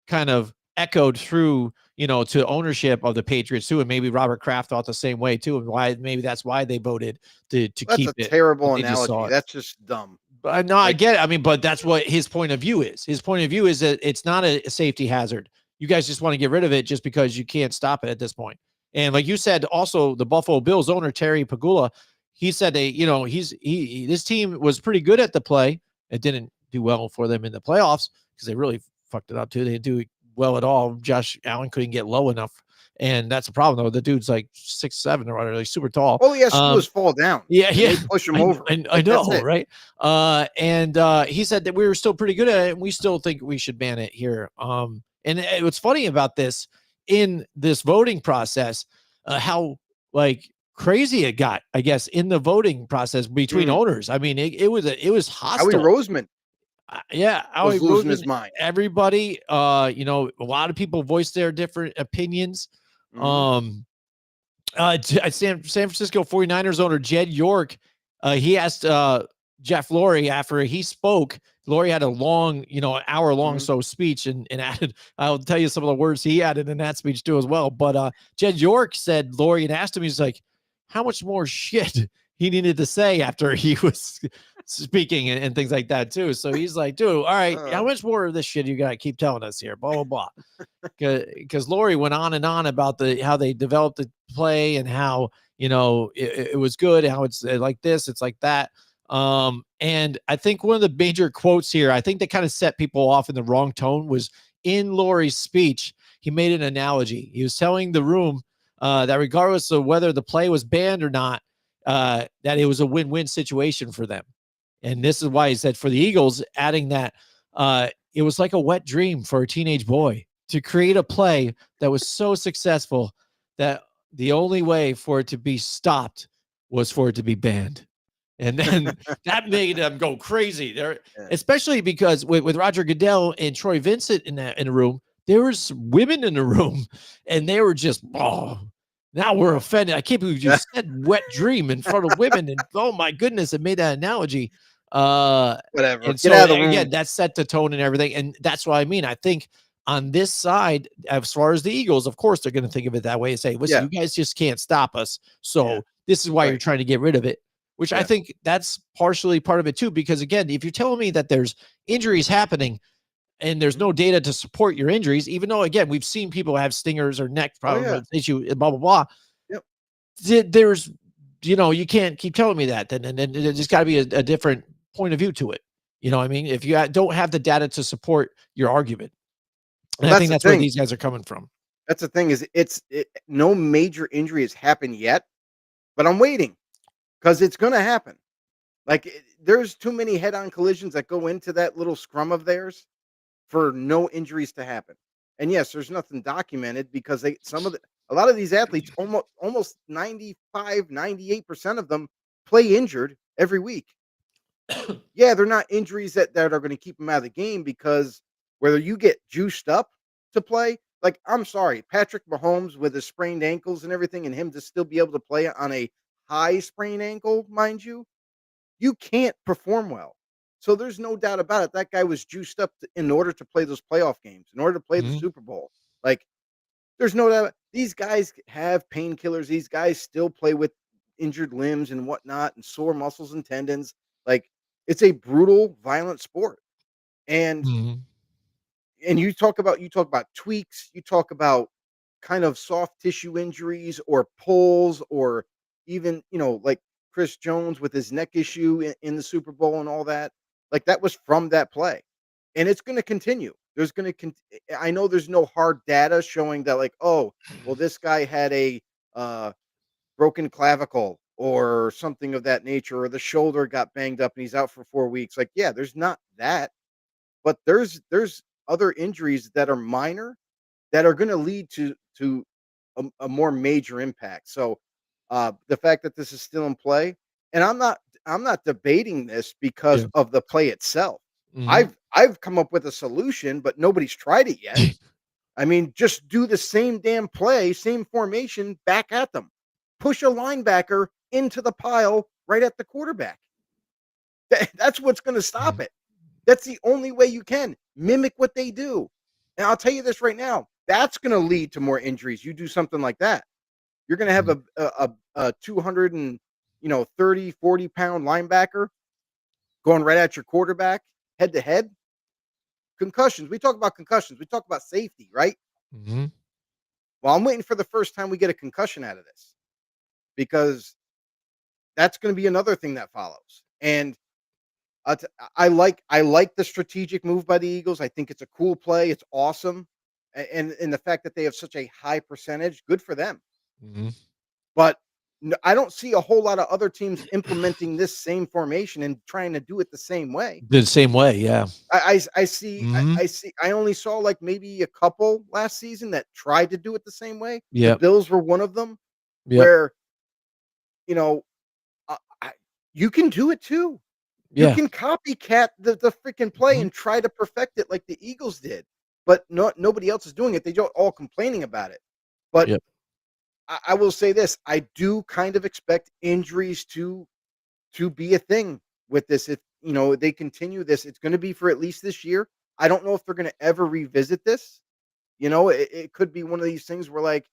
kind of echoed through, to ownership of the Patriots too, and maybe Robert Kraft thought the same way too, and why maybe that's why they voted to That's keep a it. But terrible they just saw analogy. it. That's just dumb. But no, I Like, get it. I mean, but that's what his point of view is. His point of view is that it's not a safety hazard. You guys just want to get rid of it just because you can't stop it at this point. And like you said, also the Buffalo Bills owner Terry Pagula, he said this team was pretty good at the play. It didn't do well for them in the playoffs because they really fucked it up too. They didn't do well at all. Josh Allen couldn't get low enough, and that's a problem though. The dude's like 6'7" or whatever, like super tall. all he has to do is fall down, Yeah, and yeah. they push him I over. I I Like, that's know, it. right? And he said that we were still pretty good at it, and we still think we should ban it here. And what's funny about this in this voting process, how like crazy it got, I guess, in the voting process between Mm. owners. I mean, it was Howie hostile. Roseman Yeah, was Howie losing his Roseman, mind. everybody, a lot of people voiced their different opinions. Mhm. Um, San Francisco 49ers owner Jed York, he asked Jeff Lurie after he spoke. Lurie had a long, hour long Mhm. so speech and added, I'll tell you some of the words he added in that speech too as well. But Jed York said Lurie and asked him, he's like, how much more shit he needed to say after he was speaking and things like that too. So he's like, dude, all right, how Uh, much more of this shit you got to keep telling us here? Blah, blah, blah. Because Lori went on and on about how they developed the play and how it was good, how it's like this, it's like that. And I think one of the major quotes here, I think that kind of set people off in the wrong tone, was in Lori's speech. He made an analogy. He was telling the room that regardless of whether the play was banned or not, that it was a win-win situation for them. And this is why he said for the Eagles, adding that It was like a wet dream for a teenage boy to create a play that was so successful that the only way for it to be stopped was for it to be banned. And then that made them go crazy there, Yeah. especially because with Roger Goodell and Troy Vincent in the room, there was women in the room and they were just, oh, now we're offended. I can't believe you said wet dream in front of women. And oh my goodness, it made that analogy. Whatever. And Get so out of the room. again, that set the tone and everything. And that's what I mean. I think on this side, as far as the Eagles, of course, they're going to think of it that way and say, listen, Yeah. you guys just can't stop us. So Yeah. this is why you're Right. trying to get rid of it, which I Yeah. think that's partially part of it too. Because again, if you're telling me that there's injuries happening and there's no data to support your injuries, even though again, we've seen people have stingers or neck Oh, yeah. problems, issue, blah, blah, blah. Yep. There's, you can't keep telling me that. Then there's got to be a different point of view to it. You know what I mean? If you don't have the data to support your argument. And Well, I that's think the that's where thing. these guys are coming from. That's the thing is no major injury has happened yet, but I'm waiting because it's going to happen. Like there's too many head-on collisions that go into that little scrum of theirs for no injuries to happen. And yes, there's nothing documented because a lot of these athletes almost 95, 98% of them play injured every week. Yeah, they're not injuries that are going to keep them out of the game because whether you get juiced up to play, like I'm sorry, Patrick Mahomes with his sprained ankles and everything, and him to still be able to play on a high sprained ankle, mind you, you can't perform well. So there's no doubt about it. That guy was juiced up in order to play those playoff games, in order to play the Mhm. Super Bowl. Like there's no doubt. These guys have painkillers. These guys still play with injured limbs and whatnot, and sore muscles and tendons. Like it's a brutal, violent sport. And Mhm. you talk about tweaks. You talk about kind of soft tissue injuries or pulls, or even like Chris Jones with his neck issue in the Super Bowl and all that. Like that was from that play, and it's going to continue. There's going to I know there's no hard data showing that like, oh, well, this guy had a uh, broken clavicle or something of that nature, or the shoulder got banged up and he's out for 4 weeks. Like, yeah, there's not that, but there's other injuries that are minor that are going to lead to a more major impact. So the fact that this is still in play, and I'm not debating this because Yeah. of the play itself. Mhm. I've come up with a solution, but nobody's tried it yet. I mean, just do the same damn play, same formation back at them. Push a linebacker into the pile right at the quarterback. That's what's going to stop Mhm. it. That's the only way you can mimic what they do. And I'll tell you this right now, that's going to lead to more injuries. You do something like that. You're going to have Mhm. a 200 and 30, 40-pound linebacker going right at your quarterback head to head. Concussions. We talk about concussions. We talk about safety, right? Mhm. Well, I'm waiting for the first time we get a concussion out of this because that's going to be another thing that follows. And I like the strategic move by the Eagles. I think it's a cool play. It's awesome, and the fact that they have such a high percentage, good for them. Mhm. But I don't see a whole lot of other teams implementing this same formation and trying to do it the same way. The same way, yeah. I see Mhm. I see I only saw like maybe a couple last season that tried to do it the same way. The Yep. Bills were one of them, Yep. where you know uh, I, you can do it too. You Yeah. can copycat the freaking play Mhm. and try to perfect it like the Eagles did, but nobody else is doing it. They don't all complaining about it. But Yep. I will say this: I do kind of expect injuries to be a thing with this. If they continue this, it's going to be for at least this year. I don't know if they're going to ever revisit this. It could be one of these things where like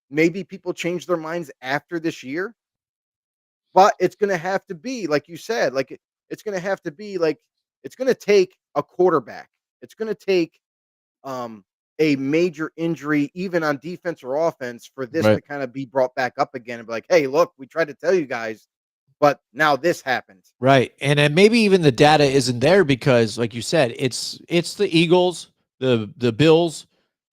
maybe people change their minds after this year, but it's gonna have to be like you said, like it's gonna have to be like it's gonna take a quarterback. It's gonna take um a major injury, even on defense or offense, for this Right. to kind of be brought back up again and be like, hey, look, we tried to tell you guys, but now this happened. Right. And then maybe even the data isn't there because like you said, it's the Eagles, the Bills.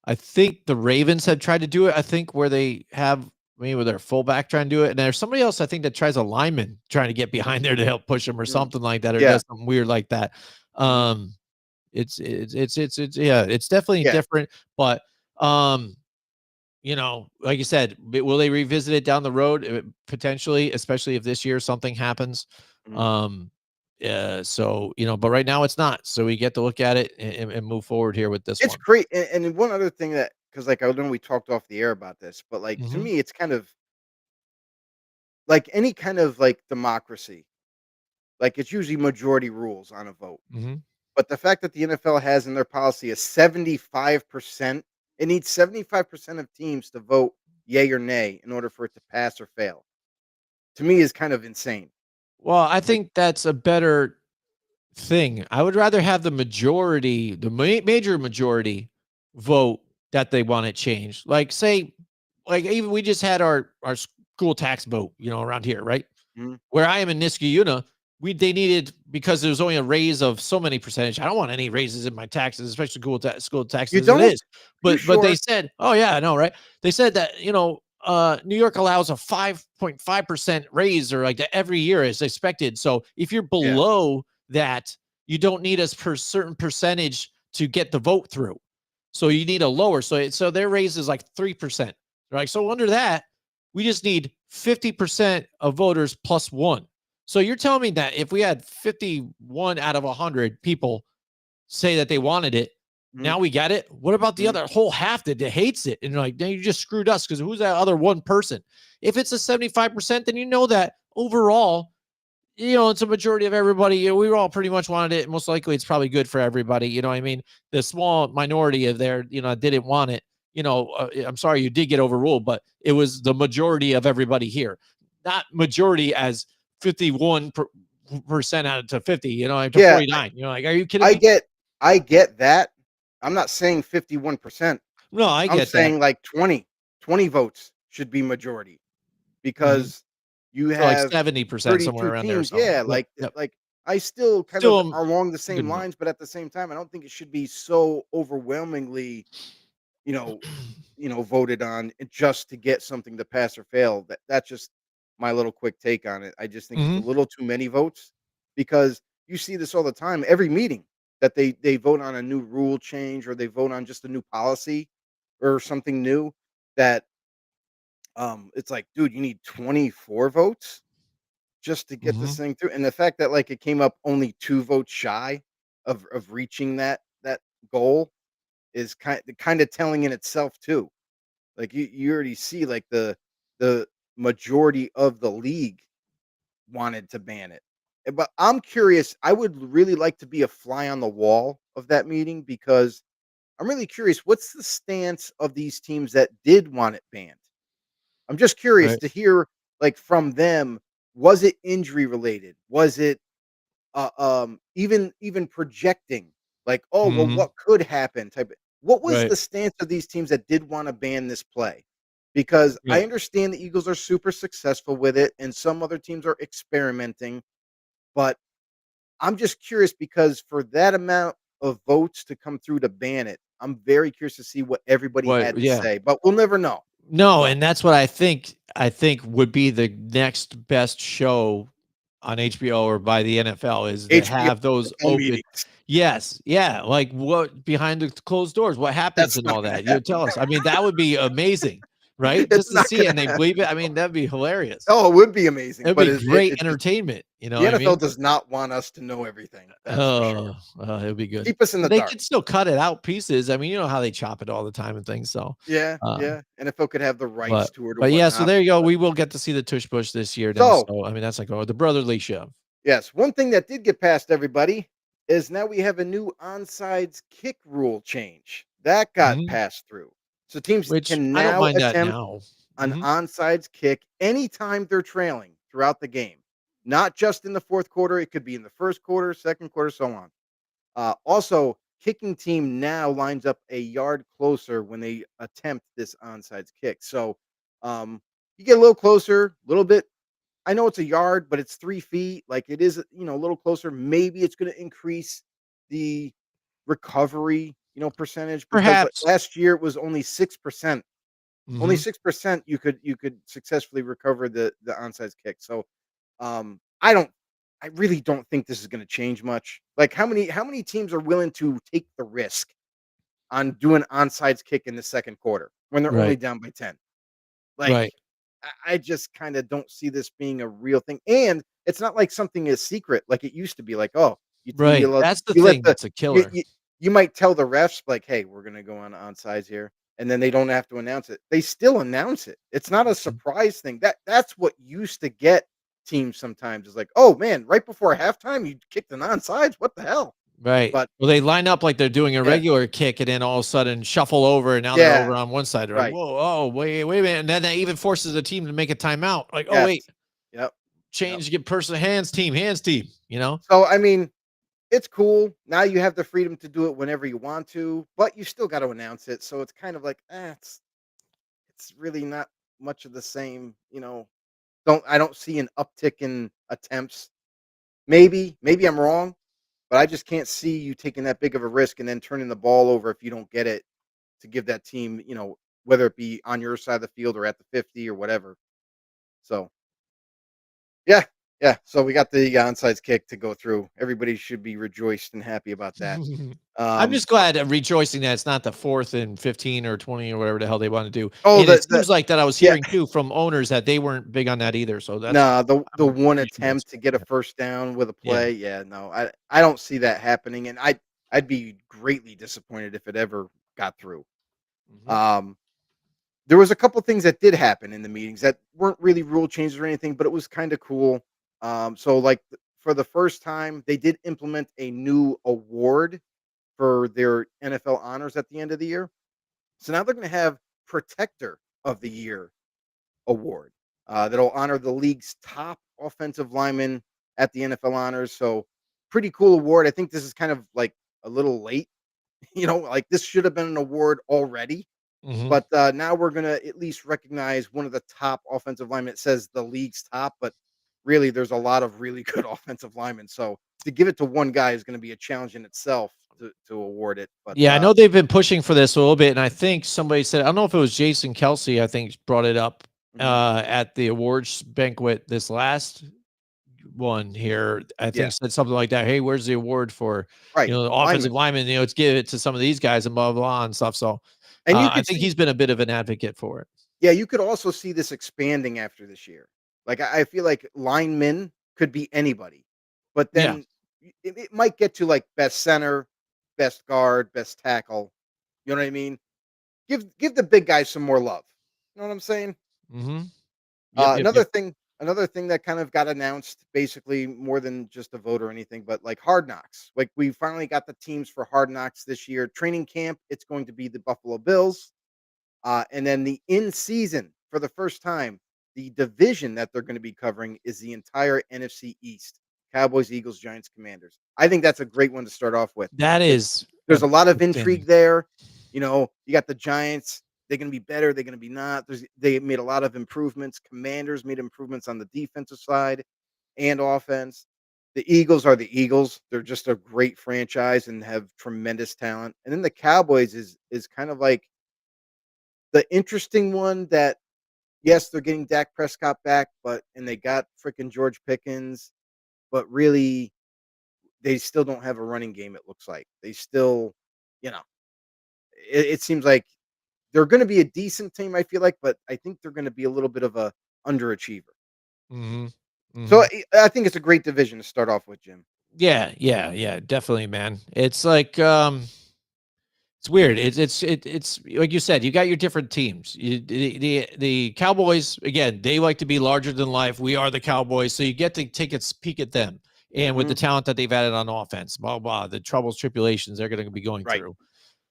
I think the Ravens have tried to do it. I think where they have maybe with their fullback trying to do it. And there's somebody else I think that tries a lineman trying to get behind there to help push him or Mm. something like that, or Yeah. does something weird like that. Mhm. Yeah, it's definitely Yeah. different, but like you said, will they revisit it down the road? Potentially, especially if this year something happens. Mhm. Um, so but right now it's not. So we get to look at it and move forward here with this It's one. great, and then one other thing that, because like I know we talked off the air about this, but like to Hmm. me, it's kind of like any kind of like democracy. Like it's usually majority rules on a vote. Hmm. But the fact that the NFL has in their policy a 75%, it needs 75% of teams to vote yay or nay in order for it to pass or fail. To me is kind of insane. Well, I Like, think that's a better thing. I would rather have the majority, the major majority vote that they want it changed. Like say, like even we just had our school tax vote, around here, right? mhm, Where I am in Niskayuna, they needed, because there was only a raise of so many percentage. I don't want any raises in my taxes, especially school you taxes as it don't? is. You But they sure? said, oh yeah, I know, right? They said that New York allows a 5.5% raise, or like that every year is expected. So if you're Yeah. below that, you don't need a certain percentage to get the vote through. So you need a lower. So their raise is like 3%. Right. So under that, we just need 50% of voters plus one. So you're telling me that if we had 51 out of 100 people say that they wanted it, Mhm, now we got it. What about the mhm. other whole half that hates it? And you're like, then you just screwed us, because who's that other one person? If it's a 75%, then that overall, it's a majority of everybody. We all pretty much wanted it. Most likely, it's probably good for everybody. You know what I mean? The small minority of there, didn't want it. I'm sorry you did get overruled, but it was the majority of everybody here, not majority as 51% out to 50. To Yeah, 49. Like, are you kidding I me? get I get that. I'm not saying 51%. No, I I'm get that. saying like 20 votes should be majority, Mhm. because you So like have 70% somewhere 32 around there. teams. So Yeah, yep, yep. like I still kind Still of are along the a good same amount. lines, but at the same time, I don't think it should be so overwhelmingly, you know, voted on just to get something to pass or fail. That's just my little quick take on it. I just think it's a Mhm. little too many votes, because you see this all the time. Every meeting that they vote on a new rule change, or they vote on just a new policy or something new, that it's like, dude, you need 24 votes just to get this Mhm. thing through. And the fact that like it came up only 2 votes shy of reaching that goal is kind of telling in itself too. Like you already see like the majority of the league wanted to ban it. But I'm curious, I would really like to be a fly on the wall of that meeting, because I'm really curious, what's the stance of these teams that did want it banned? I'm just curious Right. to hear, like, from them, was it injury related? Was it even projecting, like, oh well, Mhm. what could happen type of, what was Right. the stance of these teams that did want to ban this play? Because I Yeah. understand the Eagles are super successful with it and some other teams are experimenting, but I'm just curious, because for that amount of votes to come through to ban it, I'm very curious to see what everybody What had to yeah. say, but we'll never know. No, So and that's what I think would be the next best show on HBO or by the NFL, is to HBO have those NFL open. meetings, Yes, yeah, like what behind the closed doors, what happens that's and not all gonna that. You happen. tell us. I mean, that would be amazing, right? It's Just to not see, gonna and they happen. believe it. I mean, that'd be hilarious. Oh, it would be amazing, It'd but be it great it just, entertainment. You know the what I NFL mean? does not want us to know everything, that's for sure. Oh, it'd be good. Keep us in the But they dark. could still cut it out pieces. I mean, you know how they chop it all the time and things. So, Yeah, uh, yeah, NFL could have the rights But to it or but yeah, so whatnot, there you go. but We will get to see the Tush Push this year now. so, So I mean, that's like the brotherly show. yes, one thing that did get past everybody is now we have a new onsides kick rule change. That got Mhm. passed through. So teams Which can I don't now mind that attempt now. an Mhm. onside kick anytime they're trailing throughout the game. Not just in the fourth quarter, it could be in the first quarter, second quarter, so on. Also, kicking team now lines up a yard closer when they attempt this onside kick. So you get a little closer, a little bit. I know it's a yard, but it's 3 feet. Like it is, a little closer. Maybe it's going to increase the recovery, percentage, because like Perhaps. last year it was only 6%. Only Mhm. 6% you could successfully recover the onside kick. So I don't I really don't think this is going to change much. Like how many teams are willing to take the risk on doing onside kick in the second quarter when they're only Right. down by 10? Like, Right. I just kind of don't see this being a real thing. And it's not like something is secret like it used to be. Like, oh, Right. That's the you let thing the that's a killer. you might tell the refs like, hey, we're gonna go on sides here, and then they don't have to announce it. They still announce it. It's not a Mhm. surprise thing. That's what used to get teams sometimes. Is like, oh man, right before halftime, you kicked an onside. What the hell? Right. But Well, they line up like they're doing a yeah, regular kick and then all of a sudden shuffle over and now they're yeah, over on one side. They're like, right, whoa, oh, wait a minute. And then that even forces the team to make a timeout. Like, oh, yes, wait, yep, yep. change, get person hands team, you know? So I mean, it's cool. Now you have the freedom to do it whenever you want to, but you still got to announce it. So it's kind of like, it's really not much of the same. I don't see an uptick in attempts. Maybe I'm wrong, but I just can't see you taking that big of a risk and then turning the ball over if you don't get it to give that team, whether it be on your side of the field or at the 50 or whatever. So yeah, yeah. So we got the onside kick to go through. Everybody should be rejoiced and happy about that. I'm Um, just glad rejoicing that it's not the 4th and 15 or 20 or whatever the hell they want to do. oh, And it the seems like that I was yeah. hearing too from owners that they weren't big on that either. So that's Nah, the I'm one appreciative attempt to get a first down with a Yeah. play, yeah, no, I don't see that happening, and I'd be greatly disappointed if it ever got through. Mhm. Um, there was a couple things that did happen in the meetings that weren't really rule changes or anything, but it was kinda cool. So, like, for the first time, they did implement a new award for their NFL honors at the end of the year. So now they're gonna have Protector of the Year award that'll honor the league's top offensive lineman at the NFL honors. So, pretty cool award. I think this is kind of like a little late. Like this should have been an award already, Mhm. but now we're gonna at least recognize one of the top offensive linemen. It says the league's top, but really, there's a lot of really good offensive linemen. So to give it to one guy is going to be a challenge in itself to award it. But Yeah, I know they've been pushing for this a little bit, and I think somebody said I don't know if it was Jason Kelsey, I think brought it up mhm, at the awards banquet this last one here. I yeah, think said something like that. Hey, where's the award for right, the linemen, offensive lineman? Let's give it to some of these guys and blah blah, blah and stuff. So and you I could think see he's been a bit of an advocate for it. yeah, you could also see this expanding after this year. Like I feel like linemen could be anybody, but Yeah. then it might get to like best center, best guard, best tackle. You know what I mean? Give the big guys some more love. You know what I'm saying? Hmm. Yep. Uh, Yep. another Yep. thing, another thing that kind of got announced, basically more than just a vote or anything, but like Hard Knocks. Like we finally got the teams for Hard Knocks this year. Training camp, it's going to be the Buffalo Bills. And then the in season for the first time, the division that they're going to be covering is the entire NFC East: Cowboys, Eagles, Giants, Commanders. I think that's a great one to start off with. That It's is There's a lot of outstanding. intrigue there. You got the Giants. They're going to be better. They're going to be not. They made a lot of improvements. Commanders made improvements on the defensive side and offense. The Eagles are the Eagles. They're just a great franchise and have tremendous talent. And then the Cowboys is kind of like the interesting one that yes, they're getting Dak Prescott back, and they got freaking George Pickens, but really they still don't have a running game, it looks like. They still, you know, it seems like they're gonna be a decent team, I feel like, but I think they're gonna be a little bit of a underachiever. Hmm. So Hmm. I think it's a great division to start off with, Jim. Yeah. Yeah. Yeah. Definitely, man. It's like it's weird. It's like you said, you got your different teams. The Cowboys, again, they like to be larger than life. We are the Cowboys, so you get to take a peek at them. And with the Mhm. talent that they've added on offense, blah blah, the troubles, tribulations they're going to be going Right. through.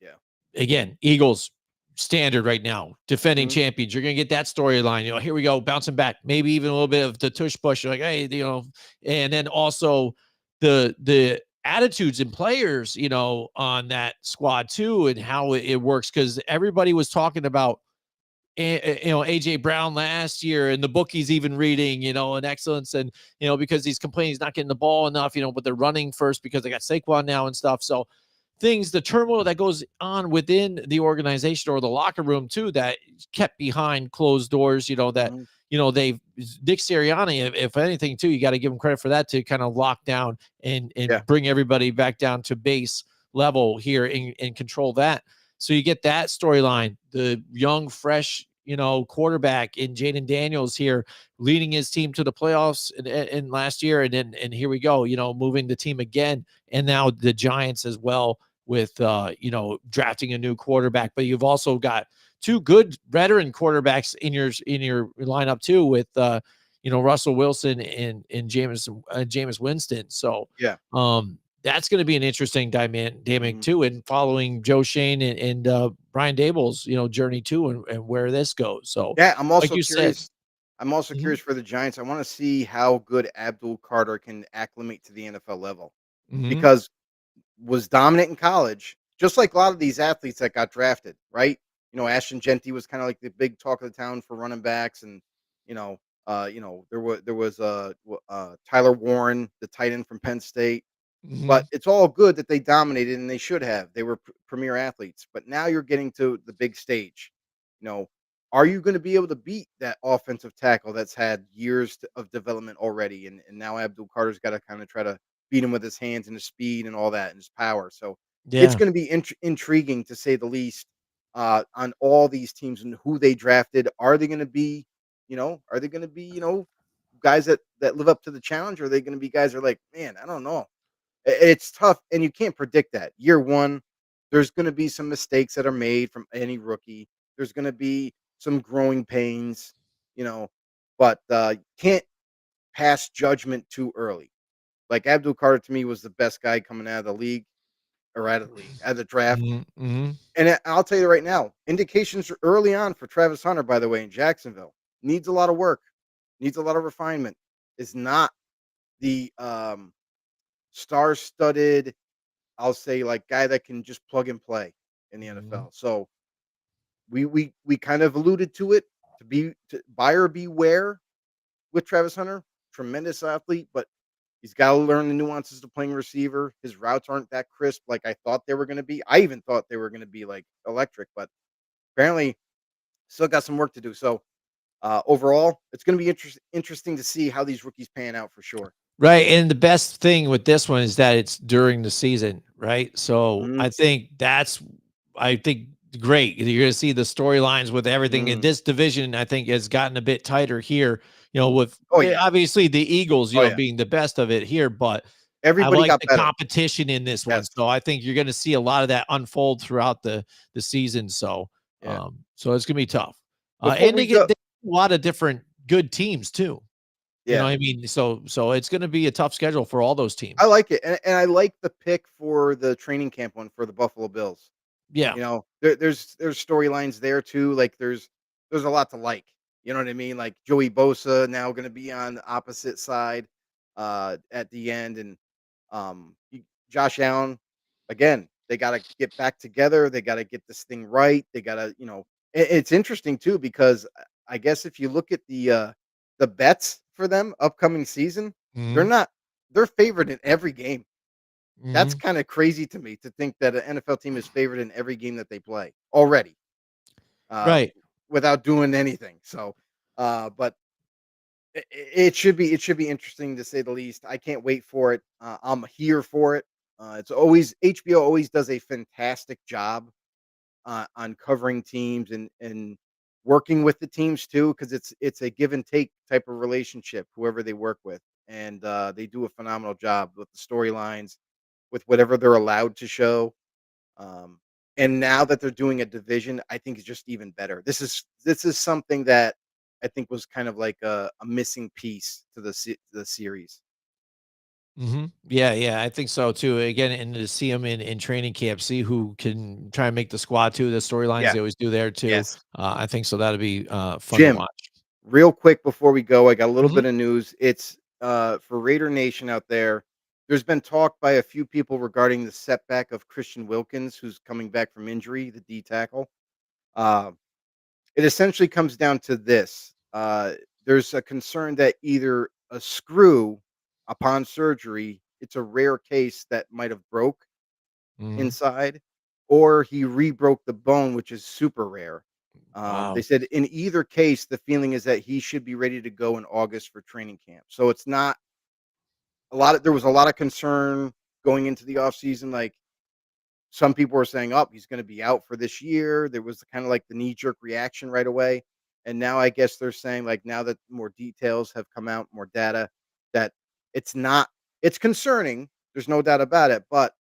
Yeah. Again, Eagles standard right now, defending Mhm. champions. You're going to get that storyline. Here we go, bouncing back. Maybe even a little bit of the tush push. You're like, hey, and then also the attitudes and players, on that squad too, and how it works because everybody was talking about. AJ Brown last year, and the bookies even reading, an excellence, and because he's complaining he's not getting the ball enough, but they're running first because they got Saquon now and stuff. So the turmoil that goes on within the organization or the locker room too, that kept behind closed doors, that Mhm. they've Nick Sirianni, if anything, too, you got to give him credit for that to kind of lock down Yeah. and bring everybody back down to base level here and control that. So you get that storyline, the young, fresh, quarterback in Jaden Daniels here leading his team to the playoffs in last year. And here we go, moving the team again. And now the Giants as well with, drafting a new quarterback. But you've also got two good veteran quarterbacks in your lineup too with, Russell Wilson and Jameis Winston. So, Yeah. that's going to be an interesting dynamic Mhm. too, and following Joe Shane and Brian Dable's journey too, and where this goes. So, Yeah, I'm like also you said, curious. I'm also mhm, curious for the Giants. I want to see how good Abdul Carter can acclimate to the NFL level mhm, because was dominant in college, just like a lot of these athletes that got drafted, right? Ashton Genty was kind of like the big talk of the town for running backs, and there was Tyler Warren, the tight end from Penn State. But mhm, it's all good that they dominated, and they should have. They were premier athletes. But now you're getting to the big stage. You know, are you going to be able to beat that offensive tackle that's had years of development already? And now Abdul Carter's got to kind of try to beat him with his hands and his speed and all that and his power. So it's yeah, going to be intriguing to say the least on all these teams and who they drafted. Are they going to be, are they going to be, guys that live up to the challenge? Or are they going to be guys that are like, man, I don't know, it's tough, and you can't predict that. Year 1, there's gonna be some mistakes that are made from any rookie. There's gonna be some growing pains, you know, but, can't pass judgment too early. Like, Abdul Carter to me was the best guy coming out of the league, or out of the draft, mhm, mhm, and I'll tell you right now, indications are early on for Travis Hunter, by the way, in Jacksonville. Needs a lot of work, needs a lot of refinement, is not the, star-studded, I'll say, like, guy that can just plug and play in the mhm. NFL. So we kind of alluded to it, to buyer beware with Travis Hunter. Tremendous athlete, but he's got to learn the nuances of playing receiver. His routes aren't that crisp like I thought they were going to be. I even thought they were going to be like electric, but apparently still got some work to do. So overall, it's going to be interesting to see how these rookies pan out for sure. Right, and the best thing with this one is that it's during the season, right? So, Mm, I think great. You're gonna see the storylines with everything in mm. this division, I think has gotten a bit tighter here, with, Oh yeah, obviously the Eagles, oh yeah. being the best of it here, but I Everybody like got the better. competition in this one. Yes, So, I think you're gonna see a lot of that unfold throughout the season. So, yeah. it's gonna be tough. Before And we go, they a lot of different good teams too. You know yeah. what I mean? So it's gonna be a tough schedule for all those I teams. like it, and I like the pick for the training camp one for the Buffalo Bills. Yeah. There's storylines there too. Like there's a lot to like. You know what I mean? Like Joey Bosa now going to be on the opposite side at the end, and Josh Allen again. They got to get back together. They got to get this thing right. They got to, it's interesting too because I guess if you look at the bets for them upcoming season, they're Mhm. not they're favored in every game. That's Mhm. kinda crazy to me to think that an NFL team is favored in every game that they play already, uh, Right. without doing anything. So, but it should be interesting to say the least. I can't wait for it. I'm here for it. It's always HBO always does a fantastic job on covering teams and working with the teams too, because it's a give and take type of relationship, whoever they work with, and they do a phenomenal job with the storylines, with whatever they're allowed to show. Um, and now that they're doing a division, I think it's just even better. This is something that I think was kind of like a missing piece to the series. Mhm. Yeah, yeah, I think so too. Again, and to see them in training camp, see who can try and make the squad too, the storylines Yeah. they always do there too. Yes. I think so that'll be, fun to Jim, watch. real quick before we go, I got a little Mhm. bit of news. It's for Raider Nation out there. There's been talk by a few people regarding the setback of Christian Wilkins, who's coming back from injury, the D tackle. Uh, it essentially comes down to this. There's a concern that either a screw upon surgery, it's a rare case that might have broke Mhm. inside, or he re-broke the bone, which is super rare. Wow. They said in either case, the feeling is that he should be ready to go in August for training camp. So it's not there was a lot of concern going into the offseason. Like some people were saying, oh, he's going to be out for this year. There was kind of like the knee jerk reaction right away. And now I guess they're saying, like, now that more details have come out, more data, that it's not, it's concerning. There's no doubt about it, but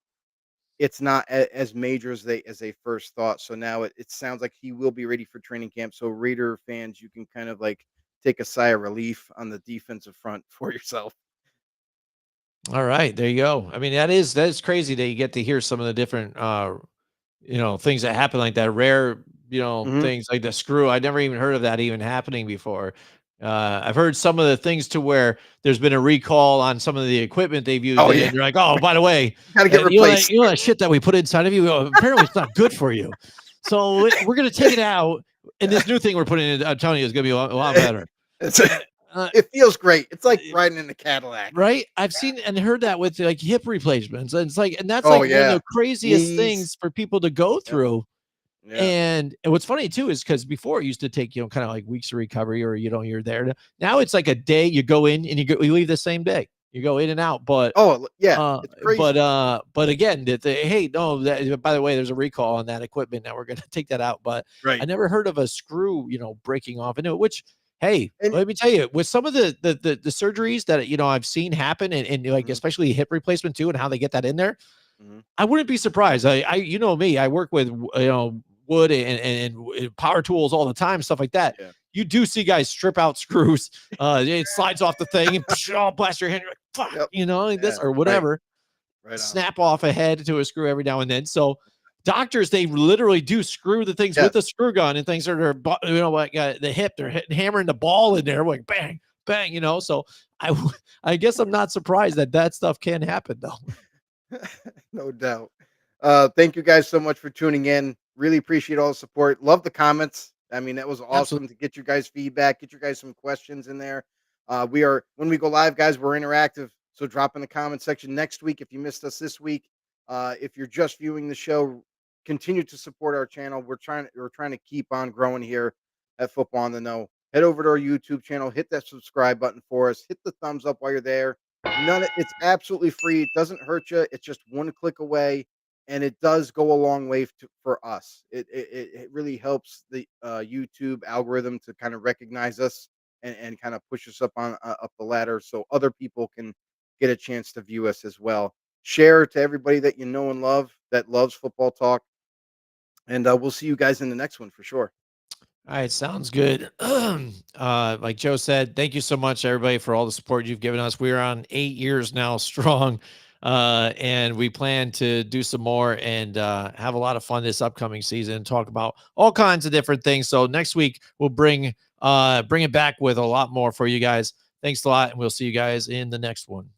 it's not as major as they first thought. So now it sounds like he will be ready for training camp. So Raider fans, you can kind of like take a sigh of relief on the defensive front for yourself. All right, there you go. I mean, that is crazy that you get to hear some of the different things that happen like that, rare, Mhm. things like the screw. I never even heard of that even happening before. I've heard some of the things to where there's been a recall on some of the equipment they've used, Oh and yeah, then they're like, "Oh, by the way, got to get replaced. that shit that we put inside of you, apparently it's not good for you. So we're gonna take it out, and this new thing we're putting in, I'm telling you, is gonna be a lot better." It's, Uh, uh, it feels great. It's like riding in a Cadillac. Right? I've seen and heard that with, like, hip replacements, and it's like and that's, Oh like, one of yeah, the craziest knees. things for people to go Yep. through, Yeah. and what's funny too is because before it used to take, kinda like weeks of recovery or, you're there. Now it's like a day, you go in and you leave the same day. You go in and out, Oh yeah, it's crazy. but again, that hey, no, that by the way, there's a recall on that equipment. Now we're gonna take that out. But I Right. never heard of a screw, breaking off into it, which hey, And let me tell you, with some of the surgeries that I've seen happen and like mhm, especially hip replacement too, and how they get that in there, mhm, I wouldn't be surprised. I you know me, I work with wood and power tools all the time, stuff like that. yeah. You do see guys strip out screws. It slides off the thing and oh, blast your hand. You're like, fuck, Yep. like this Yeah. or Right. whatever. Right on. Snap off a head to a screw every now and then. So doctors, they literally do screw the things with a Yes. screw gun and things that are, like the hip, they're hammering the ball in there, like bang, bang, So I guess I'm not surprised that stuff can happen though. No doubt. Thank you guys so much for tuning in. Really appreciate all the support. Love the comments. I mean, that was Absolutely. awesome to get your guys' feedback, get your guys some questions in there. We are when we go live, guys, we're interactive. So drop in the comment section next week if you missed us this week. If you're just viewing the show, continue to support our channel. We're trying to keep on growing here at Football on the Know. Head over to our YouTube channel, hit that subscribe button for us, hit the thumbs up while you're there. It's absolutely free. It doesn't hurt you. It's just one click away, and it does go a long way for us. It really helps the YouTube algorithm to kind of recognize us and kind of push us up the ladder so other people can get a chance to view us as well. Share to everybody that you know and love that loves football talk, and we'll see you guys in the next one for sure. All right, sounds good. Like Joe said, thank you so much, everybody, for all the support you've given us. We're on 8 years now strong, and we plan to do some more and have a lot of fun this upcoming season. Talk about all kinds of different things. So next week we'll bring it back with a lot more for you guys. Thanks a lot, and we'll see you guys in the next one.